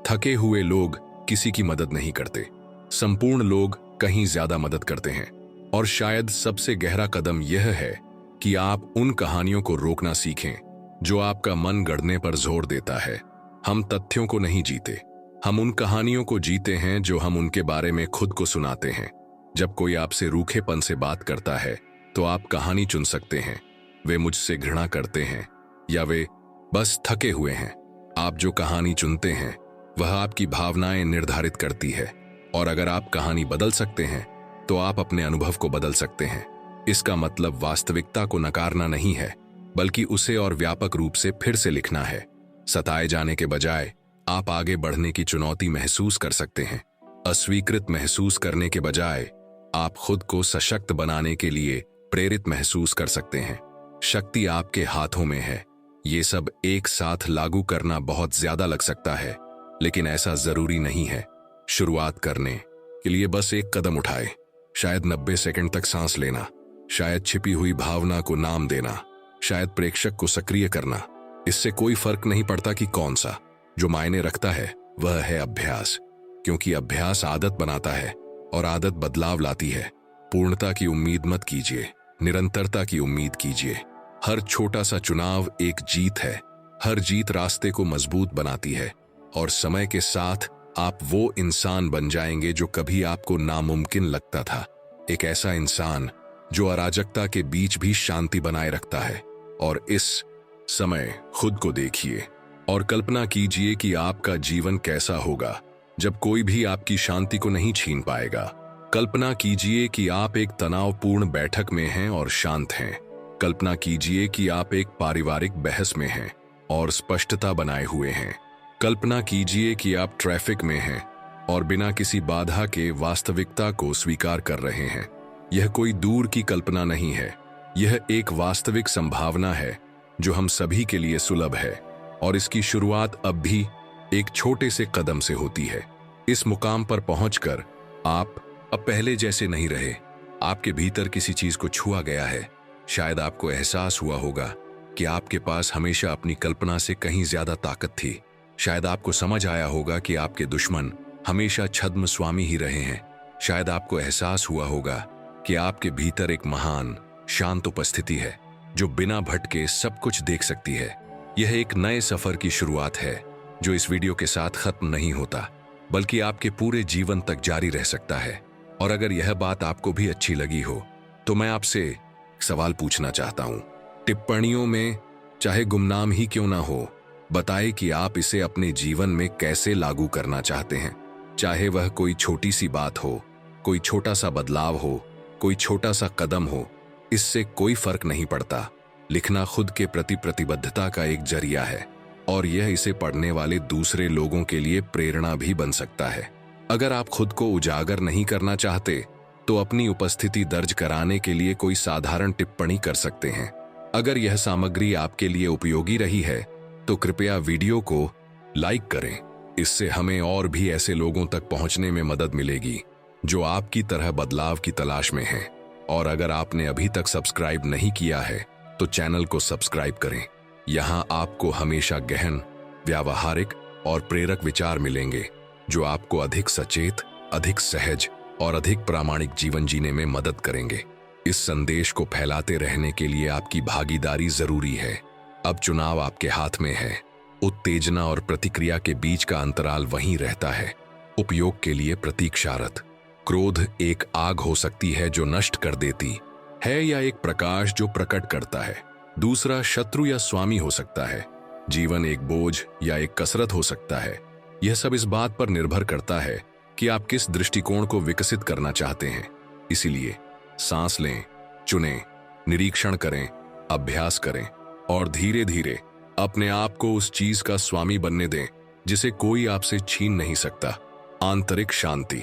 थके हुए लोग किसी की मदद नहीं करते, संपूर्ण लोग कहीं ज्यादा मदद करते हैं। और शायद सबसे गहरा कदम यह है कि आप उन कहानियों को रोकना सीखें जो आपका मन गढ़ने पर जोर देता है। हम तथ्यों को नहीं जीते, हम उन कहानियों को जीते हैं जो हम उनके बारे में खुद को सुनाते हैं। जब कोई आपसे रूखेपन से बात करता है तो आप कहानी चुन सकते हैं, वे मुझसे घृणा करते हैं या वे बस थके हुए हैं। आप जो कहानी चुनते हैं वह आपकी भावनाएं निर्धारित करती है, और अगर आप कहानी बदल सकते हैं तो आप अपने अनुभव को बदल सकते हैं। इसका मतलब वास्तविकता को नकारना नहीं है, बल्कि उसे और व्यापक रूप से फिर से लिखना है। सताए जाने के बजाय आप आगे बढ़ने की चुनौती महसूस कर सकते हैं। अस्वीकृत महसूस करने के बजाय आप खुद को सशक्त बनाने के लिए प्रेरित महसूस कर सकते हैं। शक्ति आपके हाथों में है। ये सब एक साथ लागू करना बहुत ज्यादा लग सकता है, लेकिन ऐसा जरूरी नहीं है। शुरुआत करने के लिए बस एक कदम उठाए। शायद 90 सेकंड तक सांस लेना, शायद छिपी हुई भावना को नाम देना, शायद प्रेक्षक को सक्रिय करना। इससे कोई फर्क नहीं पड़ता कि कौन सा। जो मायने रखता है वह है अभ्यास, क्योंकि अभ्यास आदत बनाता है और आदत बदलाव लाती है। पूर्णता की उम्मीद मत कीजिए, निरंतरता की उम्मीद कीजिए। हर छोटा सा चुनाव एक जीत है। हर जीत रास्ते को मजबूत बनाती है, और समय के साथ आप वो इंसान बन जाएंगे जो कभी आपको नामुमकिन लगता था। एक ऐसा इंसान जो अराजकता के बीच भी शांति बनाए रखता है। और इस समय खुद को देखिए और कल्पना कीजिए कि आपका जीवन कैसा होगा जब कोई भी आपकी शांति को नहीं छीन पाएगा। कल्पना कीजिए कि आप एक तनावपूर्ण बैठक में हैं और शांत हैं। कल्पना कीजिए कि आप एक पारिवारिक बहस में हैं और स्पष्टता बनाए हुए हैं। कल्पना कीजिए कि आप ट्रैफिक में हैं और बिना किसी बाधा के वास्तविकता को स्वीकार कर रहे हैं। यह कोई दूर की कल्पना नहीं है, यह एक वास्तविक संभावना है जो हम सभी के लिए सुलभ है, और इसकी शुरुआत अब भी एक छोटे से कदम से होती है। इस मुकाम पर पहुंचकर आप अब पहले जैसे नहीं रहे। आपके भीतर किसी चीज को छुआ गया है। शायद आपको एहसास हुआ होगा कि आपके पास हमेशा अपनी कल्पना से कहीं ज्यादा ताकत थी। शायद आपको समझ आया होगा कि आपके दुश्मन हमेशा छद्म स्वामी ही रहे हैं। शायद आपको एहसास हुआ होगा कि आपके भीतर एक महान शांत उपस्थिति है जो बिना भटके सब कुछ देख सकती है। यह एक नए सफर की शुरुआत है जो इस वीडियो के साथ खत्म नहीं होता, बल्कि आपके पूरे जीवन तक जारी रह सकता है। और अगर यह बात आपको भी अच्छी लगी हो तो मैं आपसे एक सवाल पूछना चाहता हूं। टिप्पणियों में, चाहे गुमनाम ही क्यों ना हो, बताएं कि आप इसे अपने जीवन में कैसे लागू करना चाहते हैं। चाहे वह कोई छोटी सी बात हो, कोई छोटा सा बदलाव हो, कोई छोटा सा कदम हो, इससे कोई फर्क नहीं पड़ता। लिखना खुद के प्रति प्रतिबद्धता का एक जरिया है, और यह इसे पढ़ने वाले दूसरे लोगों के लिए प्रेरणा भी बन सकता है। अगर आप खुद को उजागर नहीं करना चाहते तो अपनी उपस्थिति दर्ज कराने के लिए कोई साधारण टिप्पणी कर सकते हैं। अगर यह सामग्री आपके लिए उपयोगी रही है तो कृपया वीडियो को लाइक करें। इससे हमें और भी ऐसे लोगों तक पहुंचने में मदद मिलेगी जो आपकी तरह बदलाव की तलाश में हैं। और अगर आपने अभी तक सब्सक्राइब नहीं किया है तो चैनल को सब्सक्राइब करें। यहाँ आपको हमेशा गहन, व्यावहारिक और प्रेरक विचार मिलेंगे जो आपको अधिक सचेत, अधिक सहज और अधिक प्रामाणिक जीवन जीने में मदद करेंगे। इस संदेश को फैलाते रहने के लिए आपकी भागीदारी जरूरी है। अब चुनाव आपके हाथ में है। उत्तेजना और प्रतिक्रिया के बीच का अंतराल वहीं रहता है। उपयोग के लिए प्रतीक्षारत। क्रोध एक आग हो सकती है जो नष्ट कर देती है, या एक प्रकाश जो प्रकट करता है। दूसरा शत्रु या स्वामी हो सकता है। जीवन एक बोझ या एक कसरत हो सकता है। यह सब इस बात पर निर्भर करता है कि आप किस दृष्टिकोण को विकसित करना चाहते हैं। इसीलिए सांस लें, चुनें, निरीक्षण करें, अभ्यास करें और धीरे धीरे अपने आप को उस चीज का स्वामी बनने दें जिसे कोई आपसे छीन नहीं सकता। आंतरिक शांति।